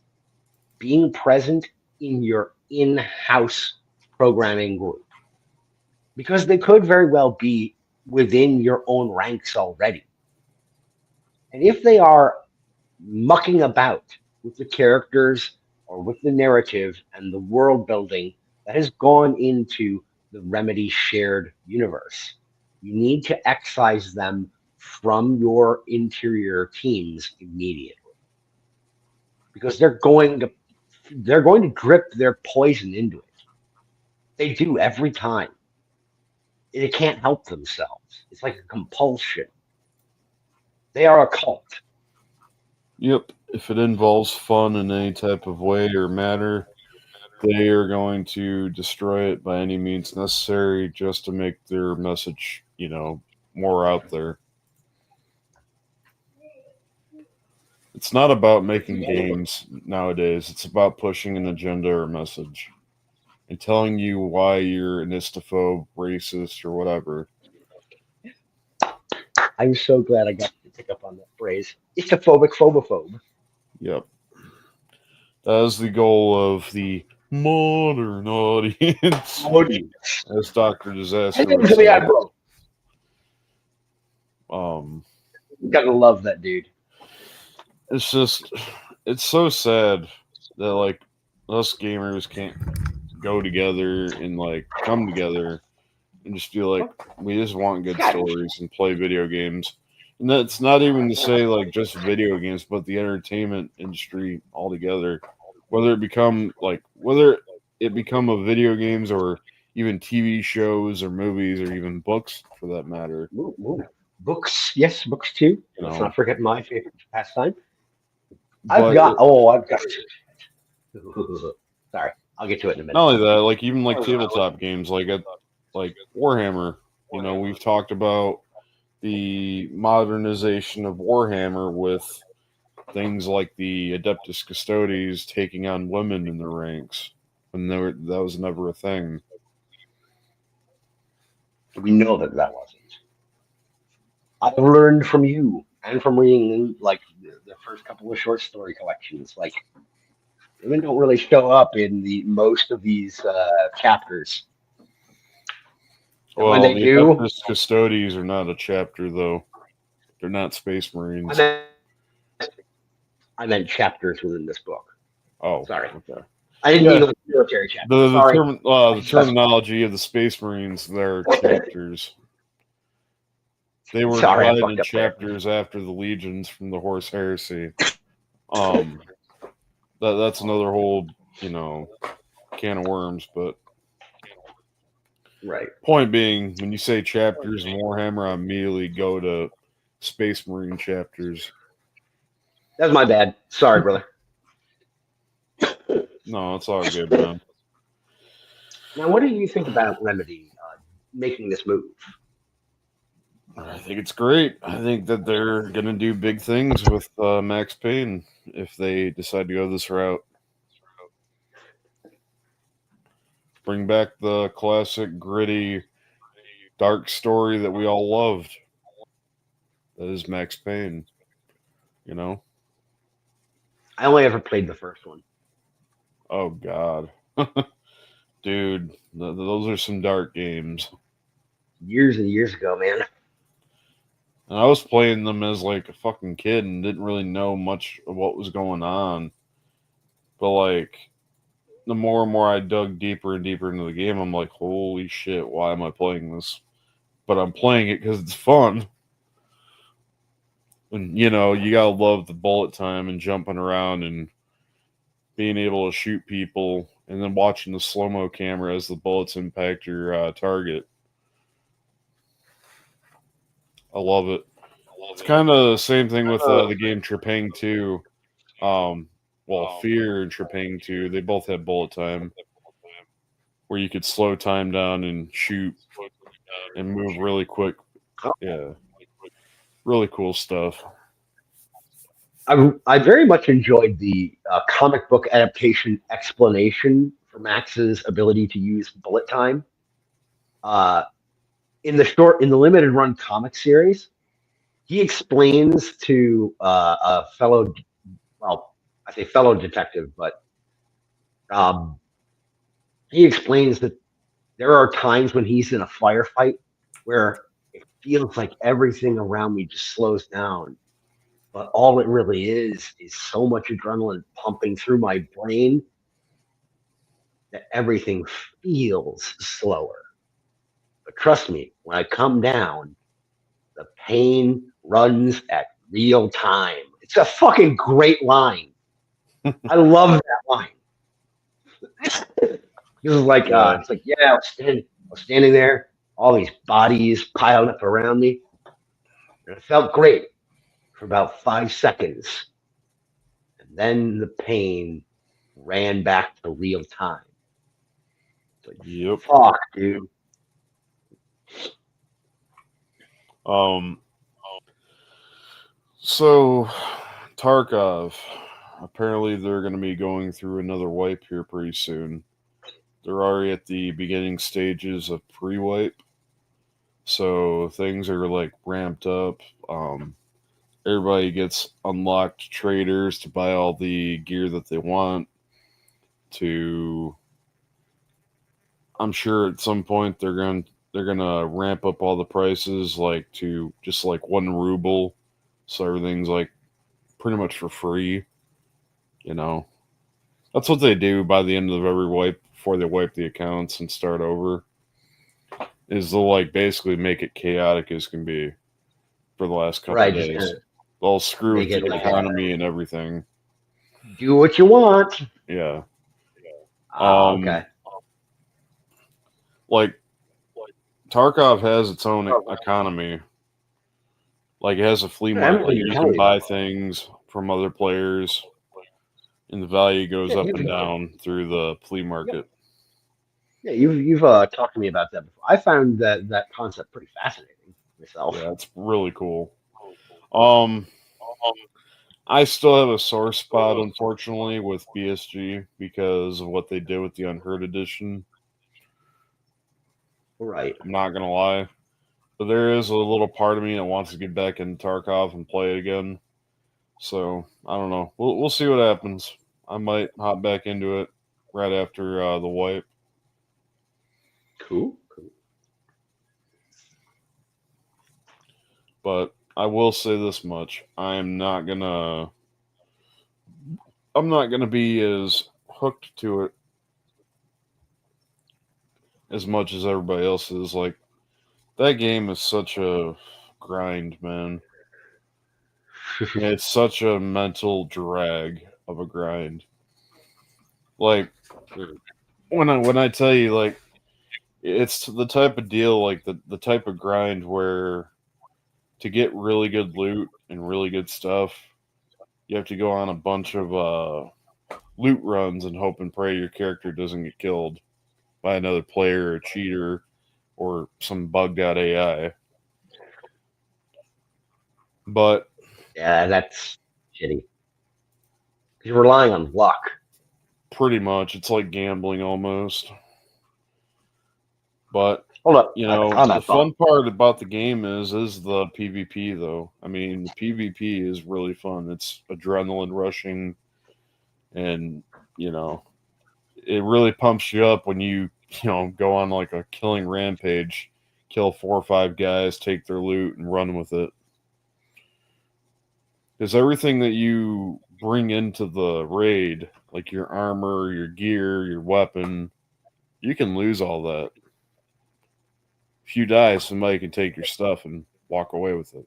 being present in your in-house programming group, because they could very well be within your own ranks already. And if they are mucking about with the characters or with the narrative and the world building that has gone into the Remedy shared universe, you need to excise them from your interior teams immediately, because they're going to drip their poison into it. They do every time. They can't help themselves. It's like a compulsion. They are a cult.
Yep. If it involves fun in any type of way or matter, they are going to destroy it by any means necessary just to make their message, more out there. It's not about making games nowadays. It's about pushing an agenda or message and telling you why you're an istophobe, racist, or whatever.
I'm so glad I got to pick up on that phrase. Istophobic phobophobe.
Yep. That is the goal of the modern audience. As Dr. Disaster would say.
Gotta love that dude.
It's so sad that, like, us gamers can't go together and, like, come together and just be like, we just want good stories and play video games. And that's not even to say, like, just video games, but the entertainment industry altogether. Whether it become a video games or even TV shows or movies or even books, for that matter.
Ooh. Books, yes, books too. Let's not forget my favorite pastime. I've got. Sorry, I'll get to it in a minute.
Not only that, like, even like tabletop games, like Warhammer. We've talked about the modernization of Warhammer with things like the Adeptus Custodes taking on women in their ranks, when that was never a thing.
We know that wasn't. I've learned from you and from reading, like, the first couple of short story collections. Like, women don't really show up in most of these chapters. And
Well,
when they do,
Adeptus Custodes are not a chapter, though. They're not Space Marines.
I meant chapters within this book.
Oh,
sorry.
Okay.
I didn't mean like military chapters.
The terminology of the Space Marines, they're chapters. They were divided in chapters after the legions from the Horse Heresy. That's another whole, can of worms, but
right.
Point being, when you say chapters in Warhammer, I immediately go to Space Marine chapters.
That's my bad. Sorry, brother.
No, it's all good, man.
Now, what do you think about Remedy making this move?
I think it's great. I think that they're going to do big things with Max Payne if they decide to go this route. Bring back the classic, gritty, dark story that we all loved. That is Max Payne.
I only ever played the first one.
Oh, God. Dude, those are some dark games.
Years and years ago, man.
And I was playing them as like a fucking kid and didn't really know much of what was going on. But like, the more and more I dug deeper and deeper into the game, I'm like, holy shit, why am I playing this? But I'm playing it because it's fun. And, you gotta love the bullet time and jumping around and being able to shoot people and then watching the slow-mo camera as the bullets impact your target. I love it. It's kind of the same thing with the game Trepang 2. Fear and Trepang 2, they both had bullet time, where you could slow time down and shoot and move really quick. Yeah. Really cool stuff.
I very much enjoyed the comic book adaptation explanation for Max's ability to use bullet time. In the limited run comic series, he explains to a fellow, well, I say fellow detective, but he explains that there are times when he's in a firefight where it feels like everything around me just slows down. But all it really is so much adrenaline pumping through my brain that everything feels slower. But trust me, when I come down, the pain runs at real time. It's a fucking great line. I love that line. This is like, it's like, yeah, I was standing there, all these bodies piled up around me, and it felt great for about 5 seconds. And then the pain ran back to real time. It's like,
Yep.
fuck, dude.
So Tarkov, apparently they're going to be going through another wipe here pretty soon. They're already at the beginning stages of pre-wipe, so things are like ramped up. Everybody gets unlocked traders to buy all the gear that they want. I'm sure at some point they're gonna ramp up all the prices like to just like 1 ruble, so everything's like pretty much for free. You know, that's what they do by the end of every wipe before they wipe the accounts and start over. Is they'll like basically make it chaotic as can be for the last couple of days. They'll screw with the economy and everything.
Do what you want.
Yeah.
Okay.
Like Tarkov has its own economy. Like it has a flea market. You can buy things from other players, and the value goes up and down through the flea market.
Yeah, you've talked to me about that before. I found that concept pretty fascinating myself.
Yeah, it's really cool. I still have a sore spot, unfortunately, with BSG because of what they did with the Unheard Edition.
Right.
I'm not gonna lie, but there is a little part of me that wants to get back in Tarkov and play it again. So I don't know. We'll see what happens. I might hop back into it right after the wipe.
Cool.
But I will say this much: I'm not gonna be as hooked to it as much as everybody else is. Like, that game is such a grind, man. It's such a mental drag of a grind. Like, when I tell you, like, it's the type of deal, like the type of grind where to get really good loot and really good stuff, you have to go on a bunch of loot runs and hope and pray your character doesn't get killed by another player or cheater or some bugged out AI. But
yeah, that's shitty. You're relying on luck.
Pretty much, it's like gambling almost. But
hold up,
the fun part about the game is the PvP, though. I mean, the PvP is really fun. It's adrenaline rushing, and it really pumps you up when you go on like a killing rampage, kill 4 or 5 guys, take their loot, and run with it. Because everything that you bring into the raid, like your armor, your gear, your weapon, you can lose all that. If you die, somebody can take your stuff and walk away with it.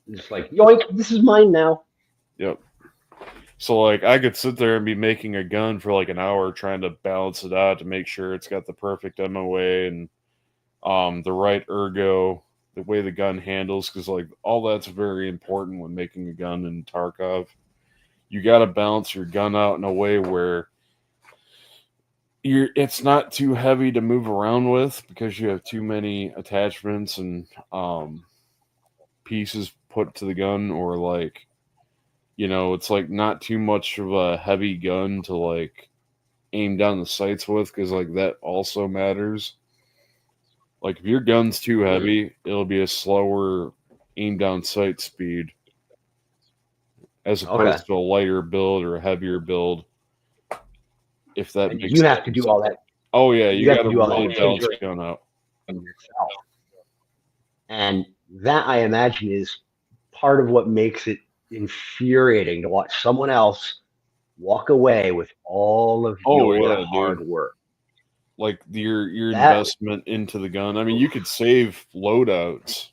Just like, yoink, this is mine now.
Yep. So, like, I could sit there and be making a gun for like an hour trying to balance it out to make sure it's got the perfect MOA and the right ergo, the way the gun handles, because, like, all that's very important when making a gun in Tarkov. you got to balance your gun out in a way where it's not too heavy to move around with because you have too many attachments and pieces put to the gun, or like, it's like not too much of a heavy gun to like aim down the sights with, because like that also matters. Like if your gun's too heavy, it'll be a slower aim down sight speed as opposed to a lighter build or a heavier build. If that
and
makes
you have
sense.
to do all that.
Oh yeah, you got to
do all
really
that
balance your gun out.
yourself. And that, I imagine, is part of what makes it infuriating to watch someone else walk away with all of your hard work.
Like your investment into the gun. I mean, you could save loadouts.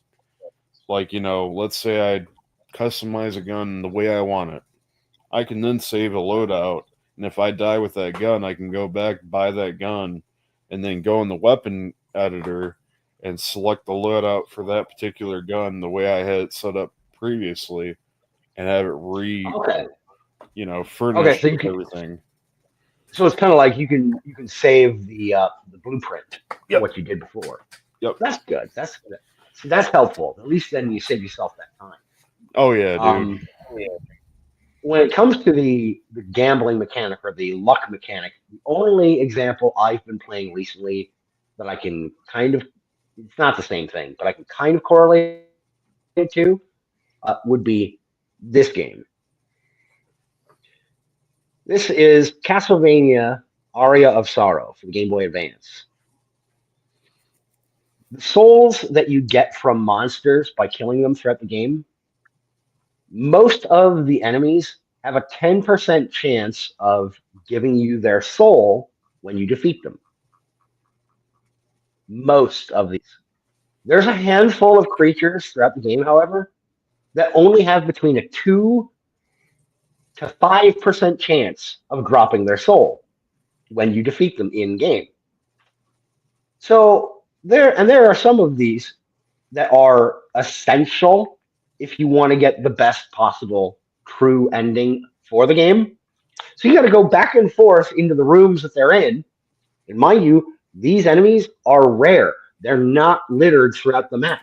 Like, let's say I customize a gun the way I want it. I can then save a loadout, and if I die with that gun, I can go back, buy that gun, and then go in the weapon editor and select the loadout for that particular gun the way I had it set up previously, and have it furnished
so
with everything.
So it's kind of like you can save the blueprint of what you did before.
Yep.
That's good. That's helpful. At least then you save yourself that time.
Oh yeah, dude.
When it comes to the gambling mechanic or the luck mechanic, the only example I've been playing recently that I can kind of, it's not the same thing, but I can kind of correlate it to would be this game. This is Castlevania Aria of Sorrow for the Game Boy Advance. The souls that you get from monsters by killing them throughout the game, most of the enemies have a 10% chance of giving you their soul when you defeat them. Most of these. There's a handful of creatures throughout the game, however, that only have between a 2 to 5% chance of dropping their soul when you defeat them in game. So there are some of these that are essential if you want to get the best possible true ending for the game. So you got to go back and forth into the rooms that they're in. And mind you, these enemies are rare. They're not littered throughout the map.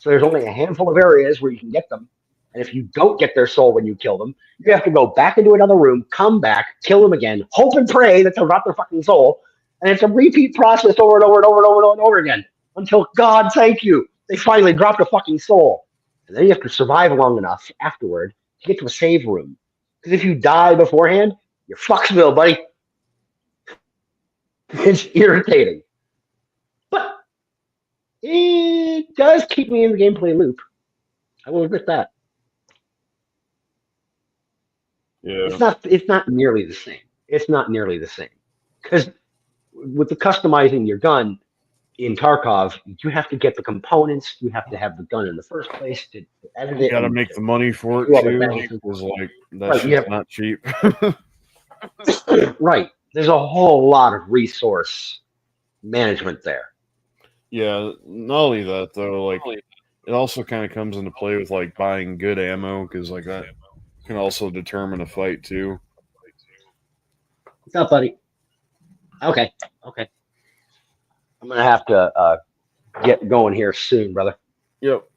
So there's only a handful of areas where you can get them. And if you don't get their soul when you kill them, you have to go back into another room, come back, kill them again, hope and pray that they'll drop their fucking soul. And it's a repeat process over and over and over and over and over again until, God, thank you, they finally dropped a fucking soul. And then you have to survive long enough afterward to get to a save room. Because if you die beforehand, you're fucksville, buddy. It's irritating. But it does keep me in the gameplay loop. I will admit that.
Yeah.
It's not nearly the same. It's not nearly the same. Because with the customizing your gun in Tarkov, you have to get the components. You have to have the gun in the first place to edit it.
You got to make the money for it too. Because that shit's not cheap.
Right. There's a whole lot of resource management there.
Yeah. Not only that though, like it also kind of comes into play with like buying good ammo, because like that can also determine a fight too.
What's up, buddy? Okay. I'm gonna have to get going here soon, brother.
Yep.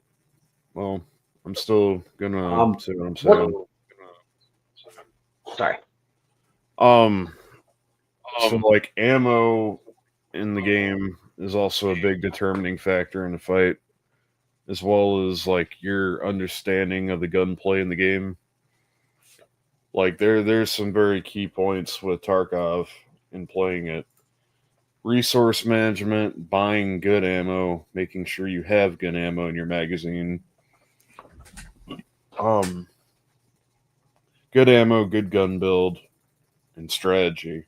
Well, I'm still gonna say what I'm saying.
Sorry.
So like ammo in the game is also a big determining factor in the fight, as well as like your understanding of the gunplay in the game. Like there's some very key points with Tarkov in playing it. Resource management, buying good ammo, making sure you have good ammo in your magazine. Good ammo, good gun build, and strategy.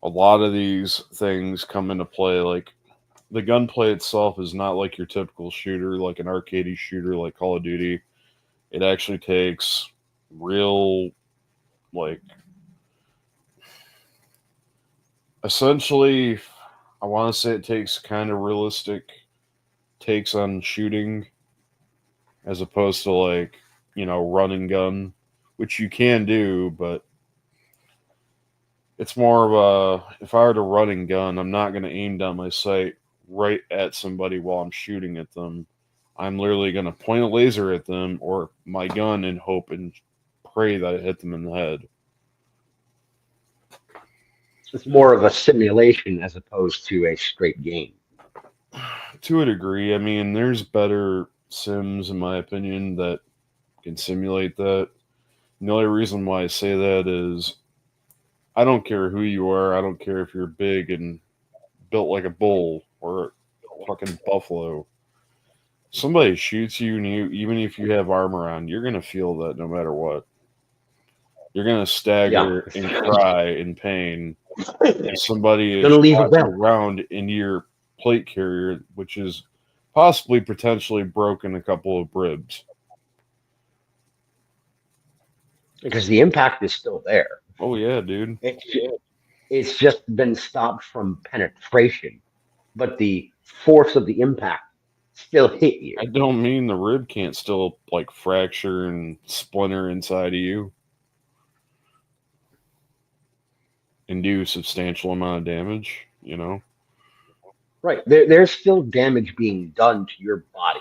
A lot of these things come into play. Like the gunplay itself is not like your typical shooter, like an arcadey shooter like Call of Duty. It actually takes real, like, essentially, I want to say it takes kind of realistic takes on shooting, as opposed to like run and gun, which you can do, but it's more of a, if I were to run and gun, I'm not going to aim down my sight right at somebody while I'm shooting at them. I'm literally going to point a laser at them or my gun and hope and pray that I hit them in the head.
It's more of a simulation as opposed to a straight game.
To a degree, I mean, there's better sims, in my opinion, that can simulate that. And the only reason why I say that is I don't care who you are. I don't care if you're big and built like a bull or a fucking buffalo. Somebody shoots you, and even if you have armor on, you're going to feel that no matter what. You're going to stagger and cry in pain. If somebody is shot around into your plate carrier, which is possibly potentially broken a couple of ribs.
Because the impact is still there.
Oh, yeah, dude.
It's just been stopped from penetration, but the force of the impact still hit you.
I don't mean the rib can't still, like, fracture and splinter inside of you and do a substantial amount of damage,
Right. There's still damage being done to your body,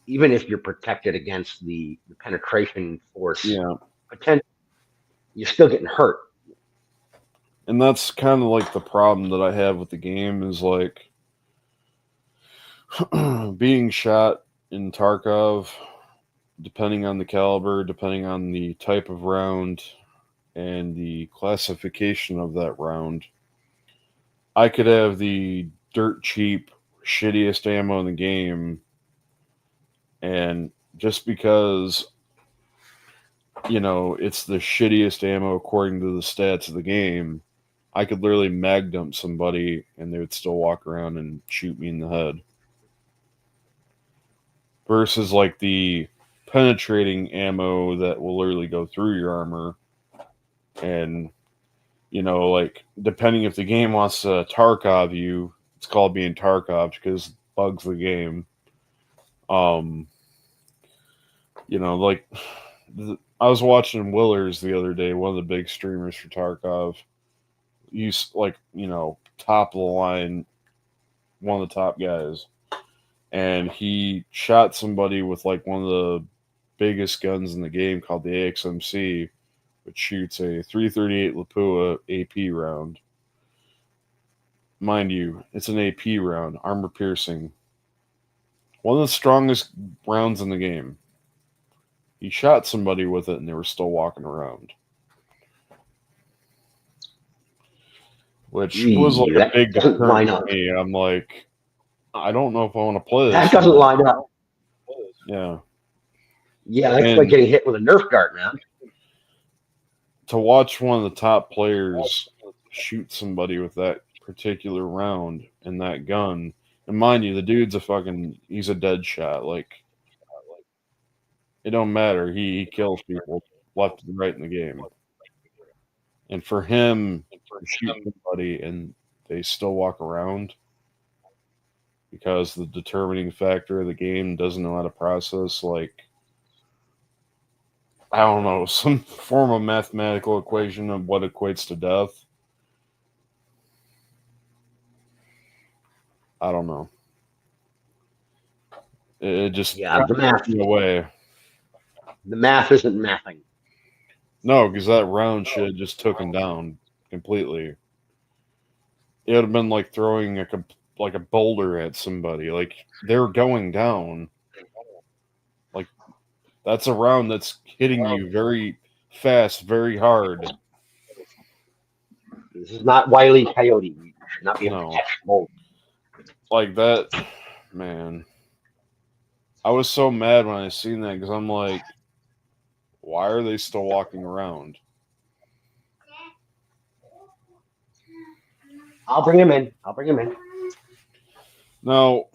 even if you're protected against the penetration force.
Yeah.
Potential, you're still getting hurt.
And that's kind of like the problem that I have with the game is like being shot in Tarkov, depending on the caliber, depending on the type of round and the classification of that round. I could have the dirt cheap, shittiest ammo in the game, and just because it's the shittiest ammo according to the stats of the game, I could literally mag dump somebody and they would still walk around and shoot me in the head. Versus like the penetrating ammo that will literally go through your armor. And, like, depending if the game wants to Tarkov you, it's called being Tarkov because it bugs the game. Like, I was watching Willers the other day, one of the big streamers for Tarkov. He's like, top of the line, one of the top guys. And he shot somebody with like one of the biggest guns in the game called the AXMC, which shoots a 338 Lapua AP round. Mind you, it's an AP round, armor piercing. One of the strongest rounds in the game. He shot somebody with it and they were still walking around. Which was like a big deterrent for me. I'm like, I don't know if I want to play this.
That doesn't line up.
Yeah.
Yeah, that's like getting hit with a Nerf dart, man.
To watch one of the top players shoot somebody with that particular round and that gun, and mind you, the dude's he's a dead shot. Like, it don't matter. He kills people left and right in the game. And for him to shoot somebody and they still walk around because the determining factor of the game doesn't know how to process, like, I don't know, some form of mathematical equation of what equates to death. I don't know. It just
the math
away.
The math isn't mathing.
No, because that round shit just took him down completely. It would have been like throwing a boulder at somebody. Like, they're going down. Like, that's a round that's hitting you very fast, very hard.
This is not Wile E. Coyote. You should not be able to catch mold.
Like that, man. I was so mad when I seen that because I'm like, why are they still walking around?
I'll bring him in.
Now,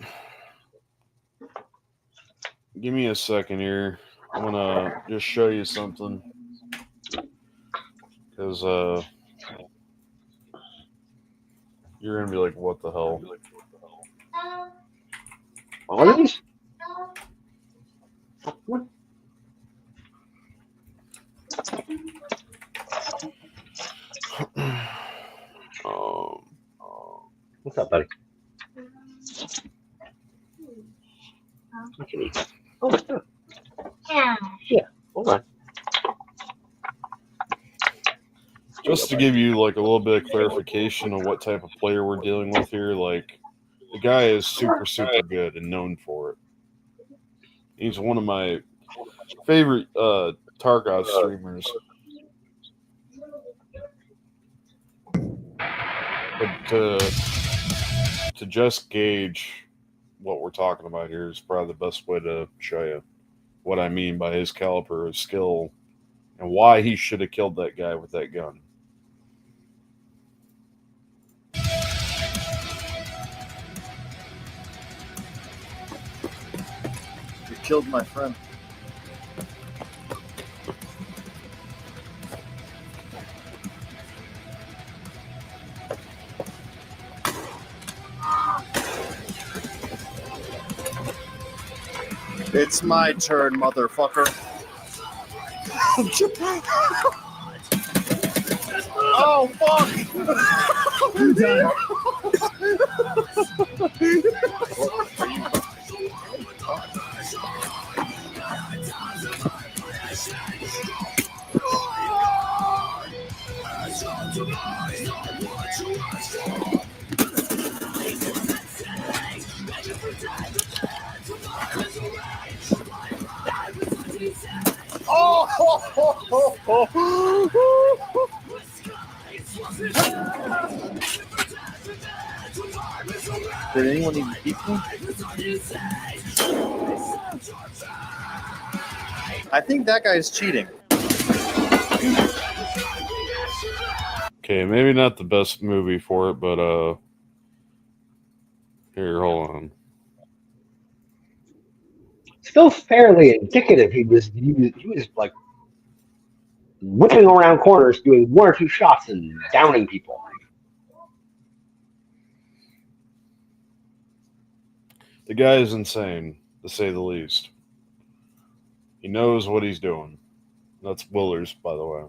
give me a second here. I'm going to just show you something. Because you're going to be like, what the hell?
What? What's up, buddy? I can eat. Oh, sure. Yeah. Hold on.
Just to give you like a little bit of clarification on what type of player we're dealing with here, like the guy is super, super good and known for it. He's one of my favorite Tarkov streamers. But to just gauge what we're talking about here is probably the best way to show you what I mean by his caliber of skill and why he should have killed that guy with that gun.
You killed my friend. It's my turn, motherfucker. Oh, fuck! Oh! Did anyone even keep me? I think that guy's cheating.
Okay, maybe not the best movie for it, but here, hold on.
Still fairly indicative. He was like whipping around corners, doing one or two shots and downing people.
The guy is insane, to say the least. He knows what he's doing. That's Willers, by the way.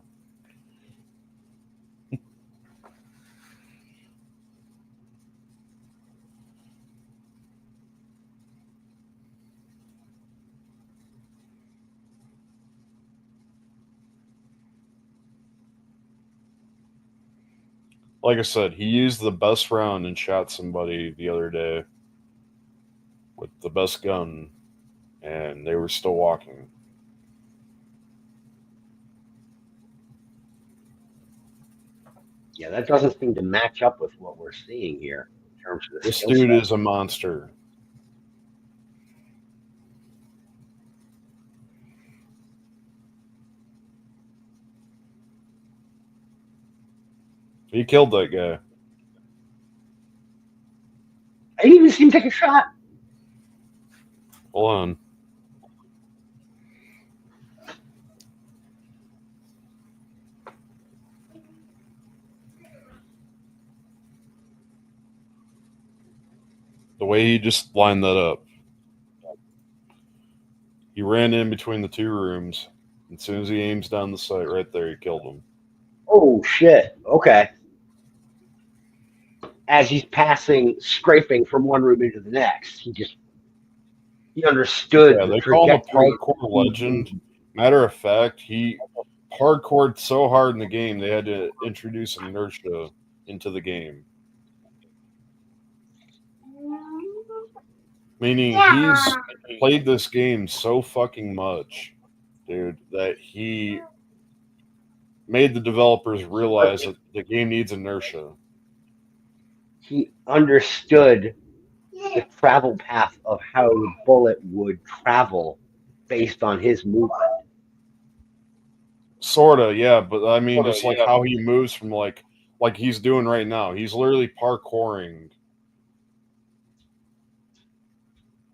Like I said, he used the best round and shot somebody the other day with the best gun, and they were still walking.
Yeah, that doesn't seem to match up with what we're seeing here in terms of the
This
skill
dude
set.
is a monster. He killed that guy.
I didn't even see him take a shot.
Hold on. The way he just lined that up. He ran in between the two rooms. As soon as he aims down the sight right there, he killed him.
Oh shit. Okay. As he's scraping from one room into the next, he understood
Yeah,
the
they call him a
trajectory.
parkour legend. Matter of fact, he parkoured so hard in the game they had to introduce inertia into the game. Meaning he's played this game so fucking much, dude, that he made the developers realize that the game needs inertia.
He understood the travel path of how the bullet would travel based on his movement.
Sorta, yeah, but I mean, just like how he moves from like he's doing right now. He's literally parkouring.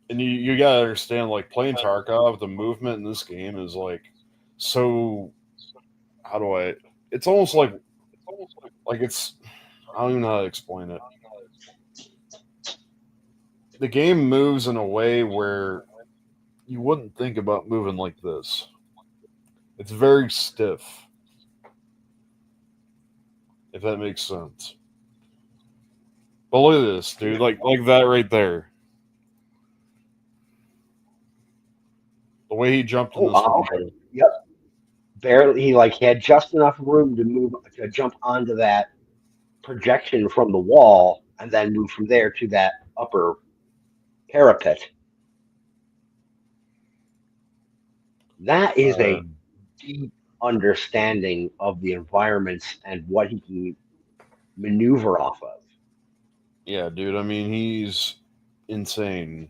And you gotta understand, like, playing Tarkov, the movement in this game is like so. How do I? It's almost like it's. I don't even know how to explain it. The game moves in a way where you wouldn't think about moving like this. It's very stiff, if that makes sense. But look at this, dude. Like that right there. The way he jumped in
Oh,
this
wow.
window.
Yep. Barely. He had just enough room to jump onto that projection from the wall, and then move from there to that upper parapet. That is a deep understanding of the environments and what he can maneuver off of.
Yeah, dude. I mean, he's insane.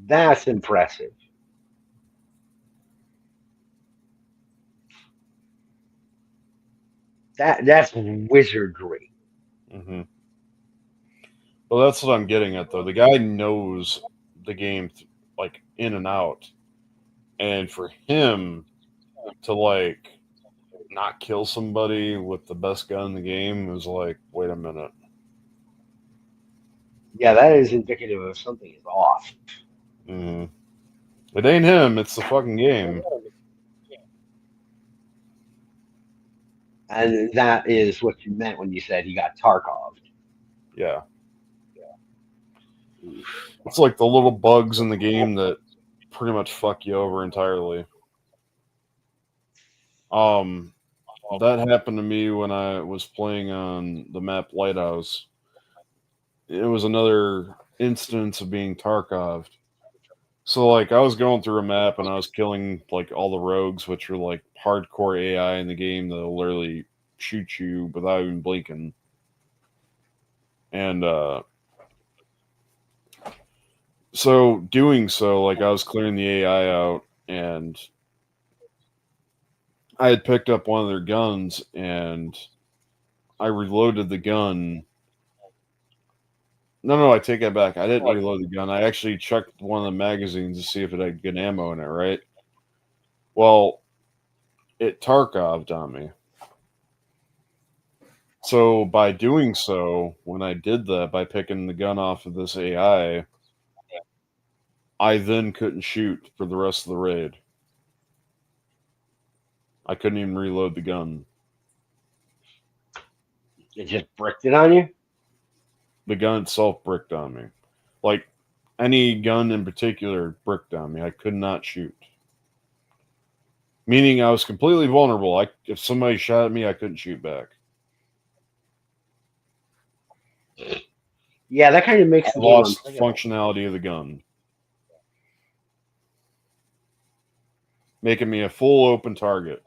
That's impressive. That's wizardry.
Mm-hmm. Well, that's what I'm getting at, though. The guy knows the game, like, in and out. And for him to, like, not kill somebody with the best gun in the game is like, wait a minute.
Yeah, that is indicative of something is off.
Mm-hmm. It ain't him. It's the fucking game.
And that is what you meant when you said he got Tarkov.
Yeah. It's like the little bugs in the game that pretty much fuck you over entirely. That happened to me when I was playing on the map Lighthouse. It was another instance of being Tarkoved. So, like, I was going through a map and I was killing, like, all the rogues, which are, like, hardcore AI in the game that'll literally shoot you without even blinking. And, so doing so, like, I was clearing the AI out and I had picked up one of their guns and I reloaded the gun. No, I take that back. I didn't reload the gun. I actually checked one of the magazines to see if it had good ammo in it, right? Well, it Tarkoved on me. So by doing so, when I did that, by picking the gun off of this AI, I then couldn't shoot for the rest of the raid. I couldn't even reload the gun.
It just bricked it on you?
The gun itself bricked on me. Like, any gun in particular bricked on me. I could not shoot. Meaning I was completely vulnerable. If somebody shot at me, I couldn't shoot back.
Yeah, that kind of makes
I
the game
lost
unplayable.
functionality of the gun. Making me a full open target.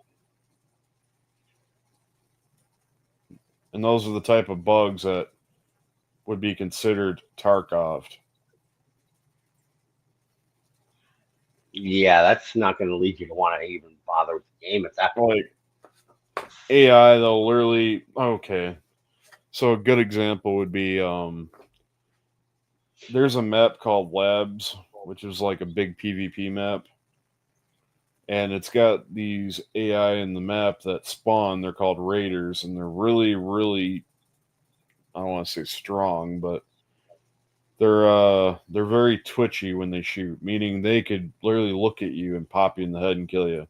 And those are the type of bugs that would be considered Tarkoved.
Yeah, that's not going to lead you to want to even bother with the game at that point.
Like, AI, they'll literally... Okay. So a good example would be... there's a map called Labs, which is like a big PvP map. And it's got these AI in the map that spawn. They're called raiders, and they're really, really... I don't want to say strong, but they're very twitchy when they shoot, meaning they could literally look at you and pop you in the head and kill you.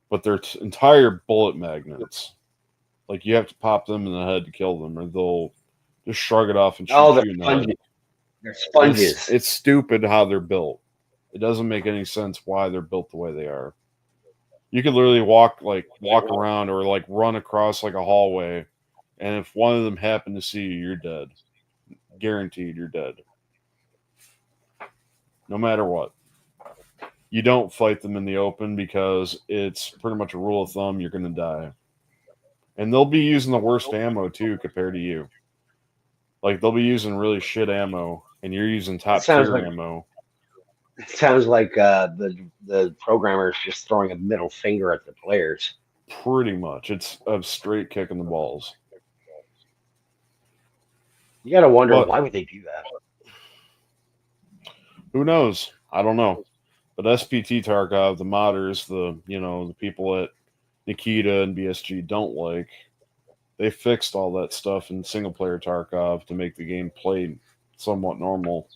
But they're entire bullet magnets. Like, you have to pop them in the head to kill them, or they'll just shrug it off and shoot you in the head.
They're sponges.
It's stupid how they're built. It doesn't make any sense why they're built the way they are. You could literally walk around or like run across like a hallway, and if one of them happened to see you, you're dead. Guaranteed you're dead. No matter what. You don't fight them in the open because it's pretty much a rule of thumb you're going to die. And they'll be using the worst ammo too compared to you. Like, they'll be using really shit ammo, and you're using top tier ammo.
It sounds like the programmer's just throwing a middle finger at the players.
Pretty much. It's a straight kick in the balls.
You got to wonder, why would they do that?
Who knows? I don't know. But SPT Tarkov, the modders, the people at Nikita and BSG don't like, they fixed all that stuff in single player Tarkov to make the game play somewhat normal.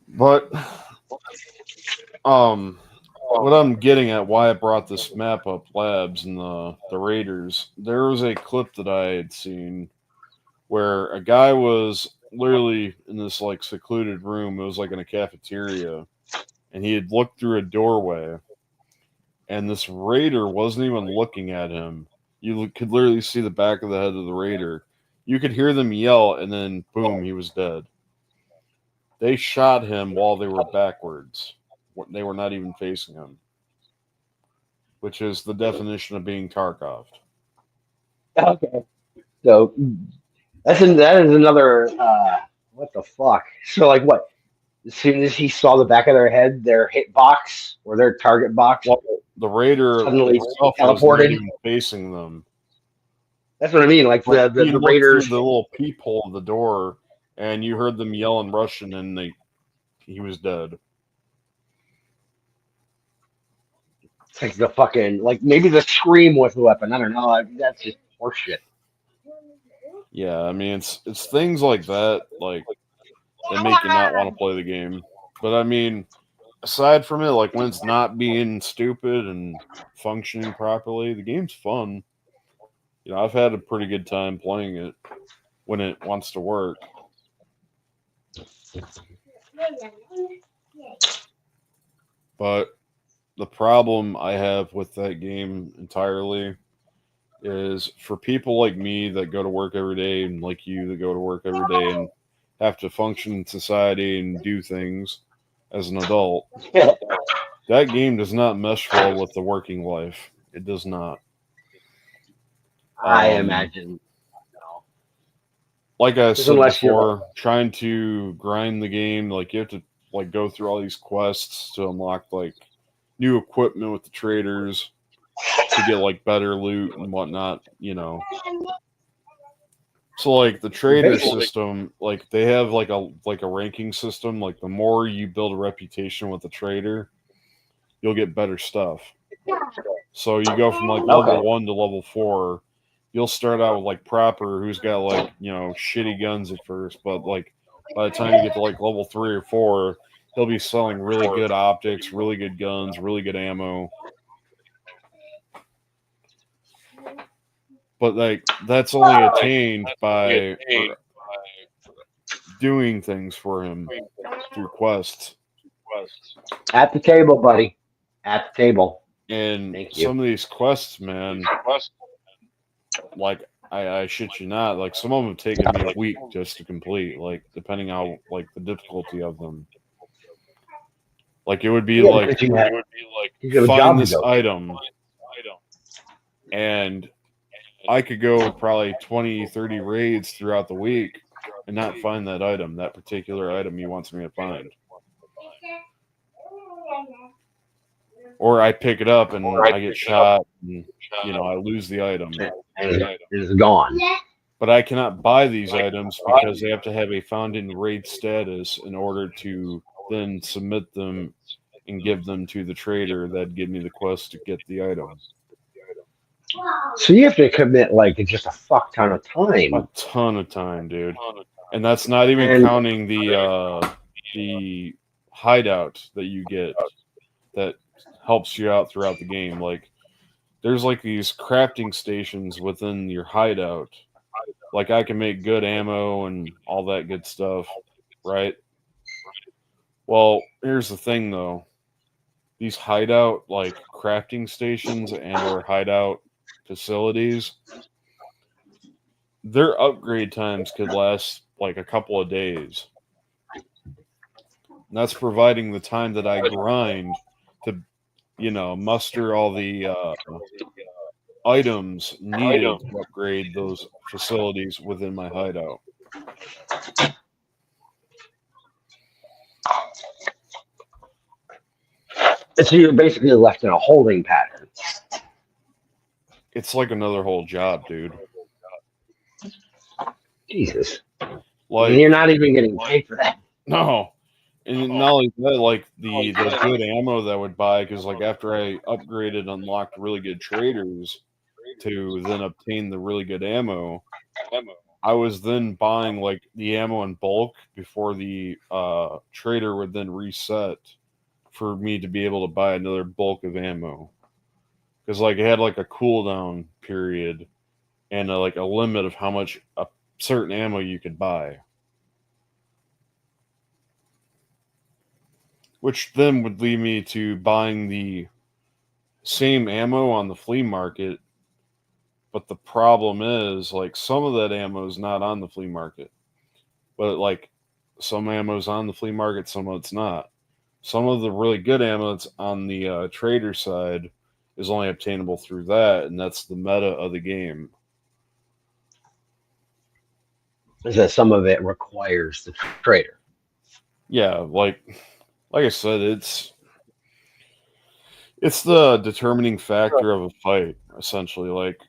But what I'm getting at, why I brought this map up, Labs and the Raiders, there was a clip that I had seen where a guy was literally in this like secluded room. It was like in a cafeteria, and he had looked through a doorway, and this Raider wasn't even looking at him. You could literally see the back of the head of the Raider. You could hear them yell, and then boom, he was dead. They shot him while they were backwards. They were not even facing him, which is the definition of being Tarkoved.
Okay. So that is another. What the fuck? So like what? As soon as he saw the back of their head, their hit box or their target box,
well, the Raider
suddenly
itself
teleported.
was not even facing them.
That's what I mean. Like the Raiders,
through the little peephole of the door, and you heard them yell in Russian, and he was dead.
It's like the fucking maybe the scream was the weapon. I don't know. That's just horseshit.
Yeah, I mean it's things like that that make you not want to play the game. But I mean, aside from it, like when it's not being stupid and functioning properly, the game's fun. I've had a pretty good time playing it when it wants to work. But the problem I have with that game entirely is for people like me that go to work every day and like you that go to work every day and have to function in society and do things as an adult, that game does not mesh well with the working life. It does not.
I imagine.
Like I said before, trying to grind the game, like you have to go through all these quests to unlock new equipment with the traders to get better loot and whatnot, So the trader system, they have a ranking system. The more you build a reputation with the trader, you'll get better stuff. So you go from level 1 to level 4. You'll start out with Proper, who's got shitty guns at first, but by the time you get to level 3 or 4, he'll be selling really good optics, really good guns, really good ammo. But that's only attained by doing things for him through quests.
At the table, buddy. At the table.
And some of these quests, man, I shit you not, some of them have taken me a week just to complete, depending how the difficulty of them. It would be find this item, and I could go probably 20, 30 raids throughout the week and not find that particular item he wants me to find. Or I pick it up and I get shot and, I lose the item.
It's gone.
But I cannot buy these items because they have to have a found in raid status in order to then submit them and give them to the trader that'd give me the quest to get the item.
So you have to commit just a fuck ton of time.
A ton of time, dude. And that's not even counting the hideout that you get that helps you out throughout the game. There's these crafting stations within your hideout. I can make good ammo and all that good stuff, right? Well, here's the thing though. These hideout crafting stations and or hideout facilities, their upgrade times could last a couple of days. And that's providing the time that I grind to, muster all the items needed to upgrade those facilities within my hideout.
So you're basically left in a holding pattern.
It's another whole job, dude.
Jesus. And you're not even getting paid for that.
No. And not only that, the good ammo that I would buy, because after I upgraded and unlocked really good traders to then obtain the really good ammo, I was then buying the ammo in bulk before the trader would then reset for me to be able to buy another bulk of ammo. Because like it had like a cooldown period and like a limit of how much a certain ammo you could buy. Which then would lead me to buying the same ammo on the flea market. But the problem is, like, some of that ammo is not on the flea market. But, like, some ammo is on the flea market, some of it's not. Some of the really good ammo that's on the trader side is only obtainable through that, and that's the meta of the game.
Is that some of it requires the trader?
Yeah, like I said, it's the determining factor of a fight, essentially. Like,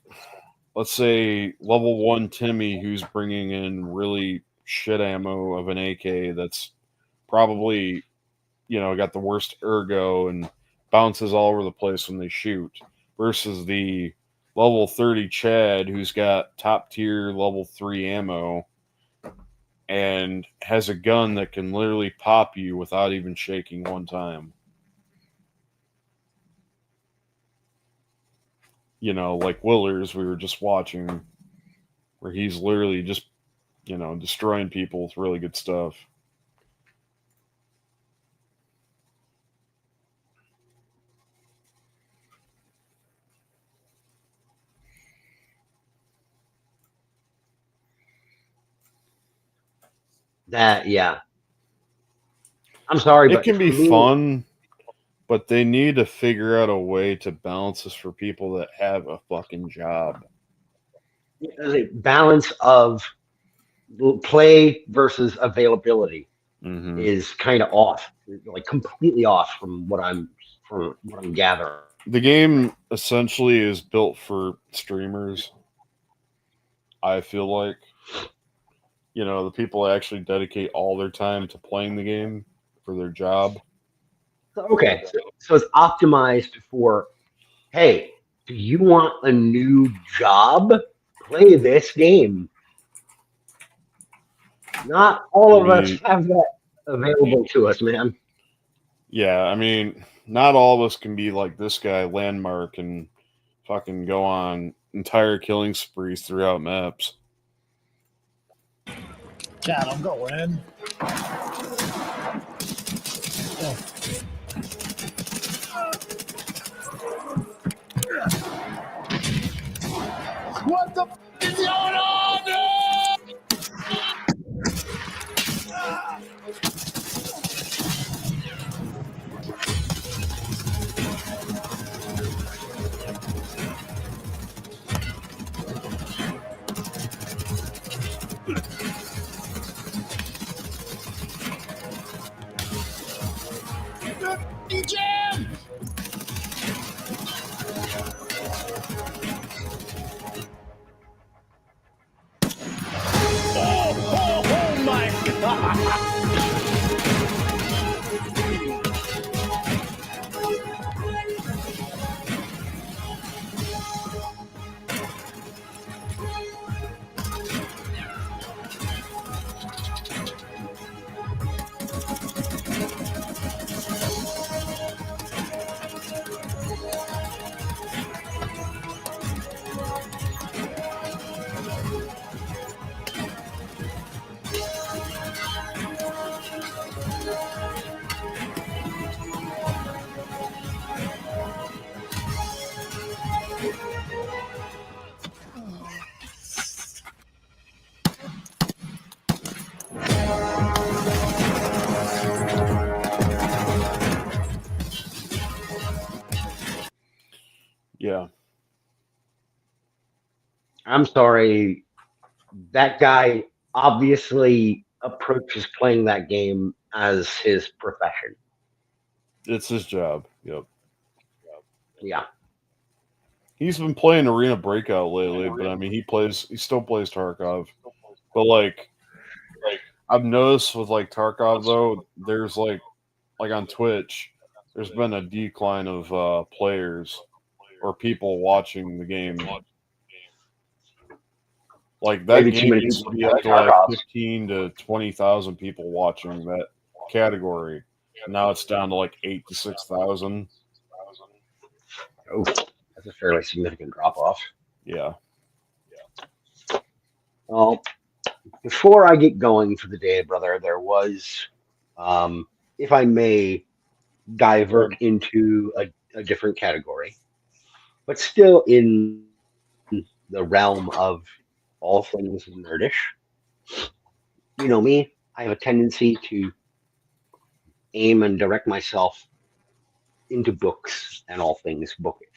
let's say level 1 Timmy, who's bringing in really shit ammo of an AK that's probably, got the worst ergo and bounces all over the place when they shoot, versus the level 30 Chad, who's got top tier level 3 ammo and has a gun that can literally pop you without even shaking one time. Like Willers, we were just watching, where he's literally just, destroying people with really good stuff.
Yeah. I'm sorry,
It
but
can be
for me,
fun, but they need to figure out a way to balance this for people that have a fucking job.
there's a balance of play versus availability is kind of off, like completely off from what I'm gathering.
The game essentially is built for streamers. I feel like, the people that actually dedicate all their time to playing the game for their job.
Okay, so it's optimized for, hey, do you want a new job? Play this game. Not all of us have that available to us, man.
Yeah, I mean, not all of us can be like this guy, Landmark, and fucking go on entire killing sprees throughout maps.
Cat, I'm going. What the f is going on? Jam! Oh my God!
Yeah.
I'm sorry. That guy obviously approaches playing that game as his profession.
It's his job. Yep.
Yeah.
He's been playing Arena Breakout lately, but I mean, he still plays Tarkov. But like I've noticed with like Tarkov though, there's like on Twitch, there's been a decline of players or people watching the game. Like that
Maybe too
game
many
used to
people
be up to
play
like
Tarkov.
15 to 20,000 people watching that category. Now it's down to like 8 to 6,000.
Oh, that's a fairly significant drop off.
Yeah.
Well, before I get going for the day, brother, there was, if I may divert into a different category, but still in the realm of all things nerdish. You know me, I have a tendency to aim and direct myself into books and all things bookish.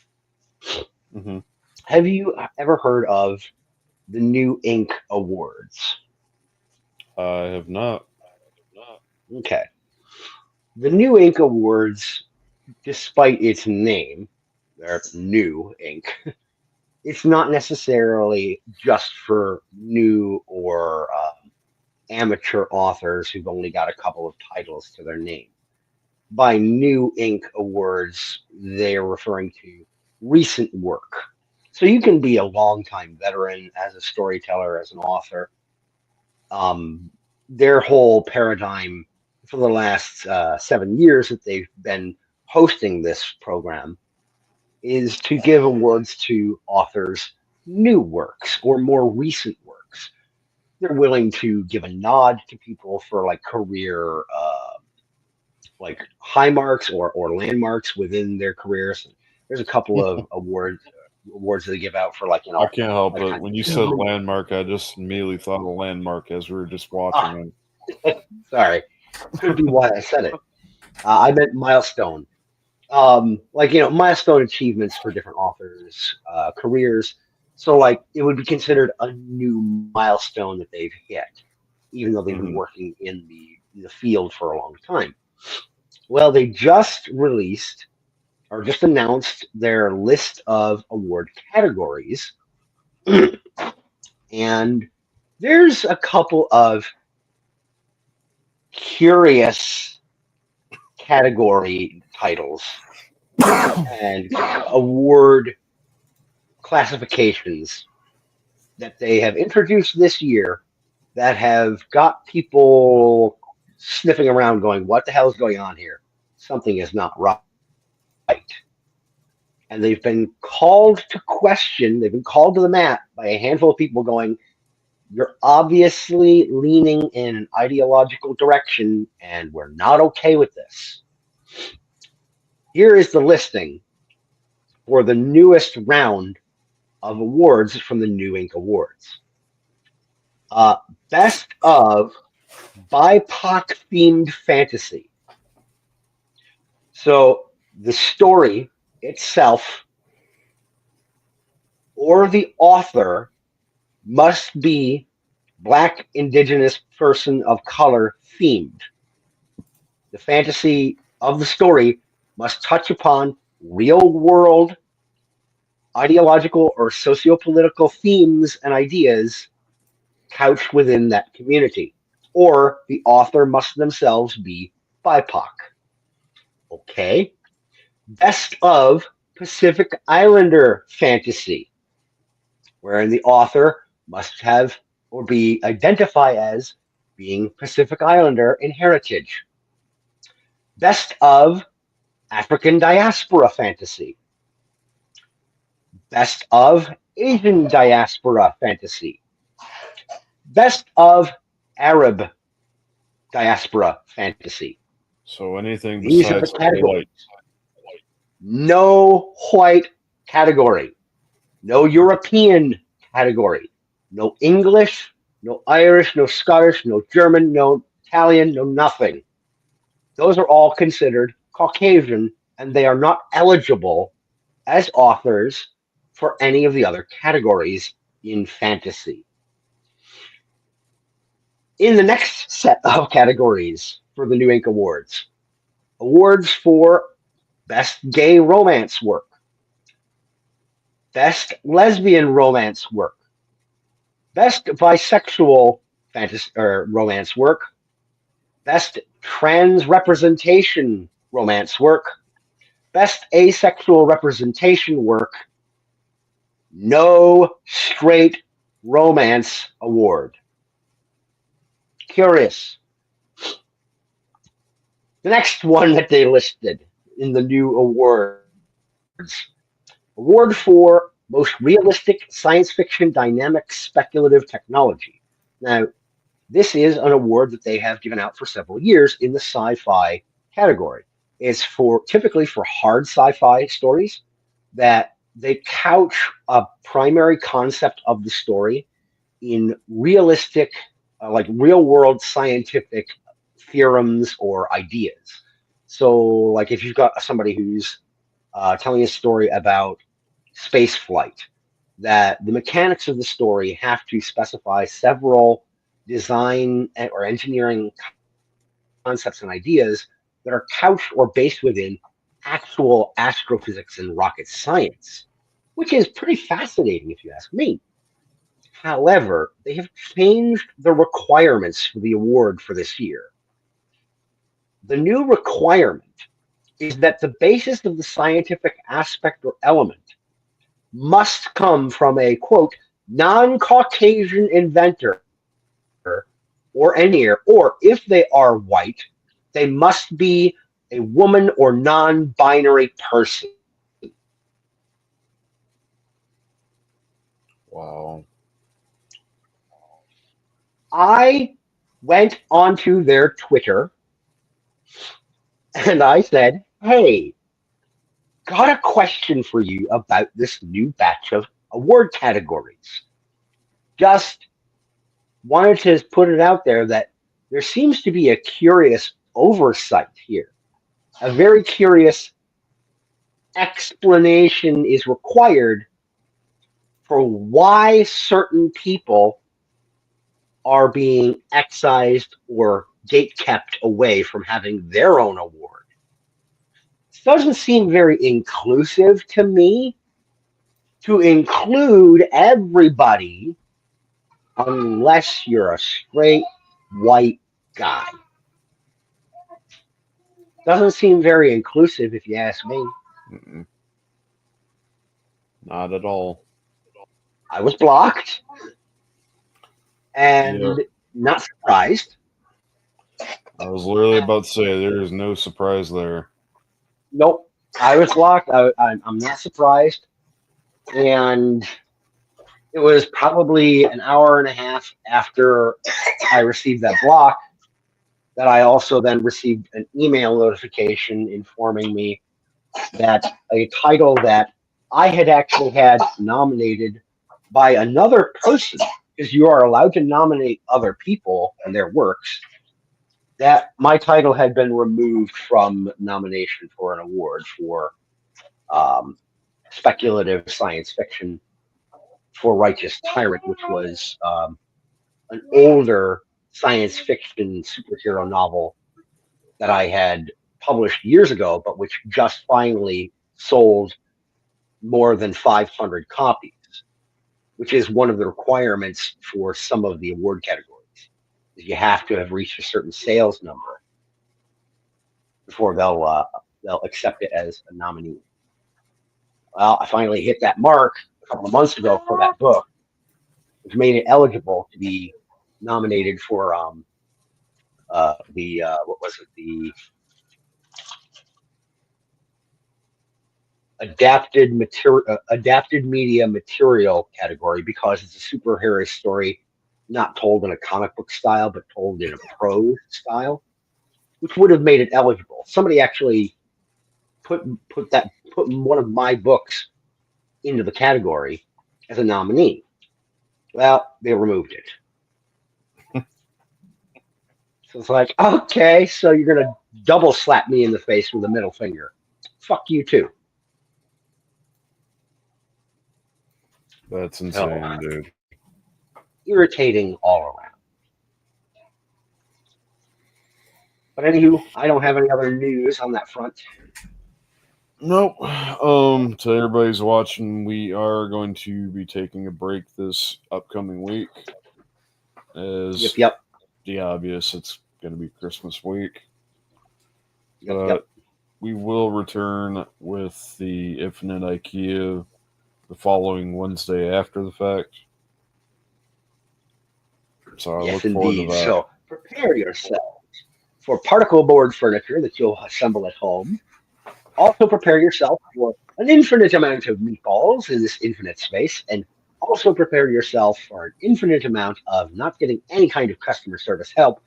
Mm-hmm.
Have you ever heard of the New Ink Awards?
I have not.
Okay. The New Ink Awards, despite its name, they're New Ink, it's not necessarily just for new or amateur authors who've only got a couple of titles to their name. By New Ink Awards, they are referring to recent work. So you can be a longtime veteran as a storyteller, as an author. Their whole paradigm for the last 7 years that they've been hosting this program is to give awards to authors' new works or more recent works. They're willing to give a nod to people for like career, like high marks or landmarks within their careers. There's a couple of awards that they give out for like
I can't help
like
it. When you said landmark, I just immediately thought of landmark as we were just watching it.
Sorry, could be why I said it. I meant milestone. Milestone achievements for different authors' careers. So, like, it would be considered a new milestone that they've hit, even though they've been working in the field for a long time. Well, they just released or just announced their list of award categories, and there's a couple of curious category titles and award classifications that they have introduced this year that have got people sniffing around going, what the hell is going on here? Something is not right. And they've been called to question, they've been called to the mat by a handful of people going, you're obviously leaning in an ideological direction, and we're not okay with this. Here is the listing for the newest round of awards from the New Ink Awards. Best of BIPOC-themed fantasy. So the story itself or the author must be Black, Indigenous, person of color themed. The fantasy of the story must touch upon real world ideological or socio-political themes and ideas couched within that community, or the author must themselves be BIPOC. Okay. Best of Pacific Islander fantasy, wherein the author must have or be identify as being Pacific Islander in heritage. Best of African diaspora fantasy. Best of Asian diaspora fantasy. Best of Arab diaspora fantasy.
So anything
These are the
besides
categories.
white.
No white category. No European category. No English, no Irish, no Scottish, no German, no Italian, no nothing. Those are all considered Caucasian, and they are not eligible as authors for any of the other categories in fantasy. In the next set of categories for the New Ink Awards, awards for Best Gay Romance Work, Best Lesbian Romance Work, Best Bisexual Fantasy or Romance Work, Best Trans Representation Romance Work, Best Asexual Representation Work, No Straight Romance Award. Curious. The next one that they listed in the new awards, award for most realistic science fiction dynamic speculative technology. Now, this is an award that they have given out for several years in the sci-fi category. It's for typically for hard sci-fi stories that they couch a primary concept of the story in realistic, like real world scientific theorems or ideas. So, like if you've got somebody who's telling a story about space flight, that the mechanics of the story have to specify several design or engineering concepts and ideas that are couched or based within actual astrophysics and rocket science, which is pretty fascinating if you ask me. However, they have changed the requirements for the award for this year. The new requirement is that the basis of the scientific aspect or element must come from a, quote, non-Caucasian inventor or engineer, or if they are white, they must be a woman or non-binary person.
Wow.
I went onto their Twitter and I said, hey, got a question for you about this new batch of award categories. Just wanted to put it out there that there seems to be a curious oversight here. A very curious explanation is required for why certain people are being excised or gatekept away from having their own award. It doesn't seem very inclusive to me to include everybody unless you're a straight white guy. Doesn't seem very inclusive if you ask me.
Mm-mm. Not at all.
I was blocked and
Yeah.
not surprised.
I was literally about to say there is no surprise there.
Nope. I was blocked. I'm not surprised. And it was probably an hour and a half after I received that block that I also then received an email notification informing me that a title that I had actually had nominated by another person, because you are allowed to nominate other people and their works, that my title had been removed from nomination for an award for speculative science fiction for Righteous Tyrant, which was an older science fiction superhero novel that I had published years ago, but which just finally sold more than 500 copies, which is one of the requirements for some of the award categories. You have to have reached a certain sales number before they'll accept it as a nominee. Well, I finally hit that mark a couple of months ago for that book, which made it eligible to be nominated for what was it, the adapted media material category, because it's a superhero story not told in a comic book style but told in a prose style, which would have made it eligible. Somebody actually put one of my books into the category as a nominee. Well, they removed it. So it's like, okay, so you're gonna double slap me in the face with a middle finger. Fuck you too.
That's insane, dude.
Irritating all around. But anywho, I don't have any other news on that front.
Nope. To everybody's watching, we are going to be taking a break this upcoming week. As
Yep.
the obvious, it's going to be Christmas week.
Yep.
We will return with the Infinite IKEA the following Wednesday after the fact. So I
Yes,
look forward
indeed.
to that.
So prepare yourselves for particle board furniture that you'll assemble at home. Also prepare yourself for an infinite amount of meatballs in this infinite space, and also prepare yourself for an infinite amount of not getting any kind of customer service help,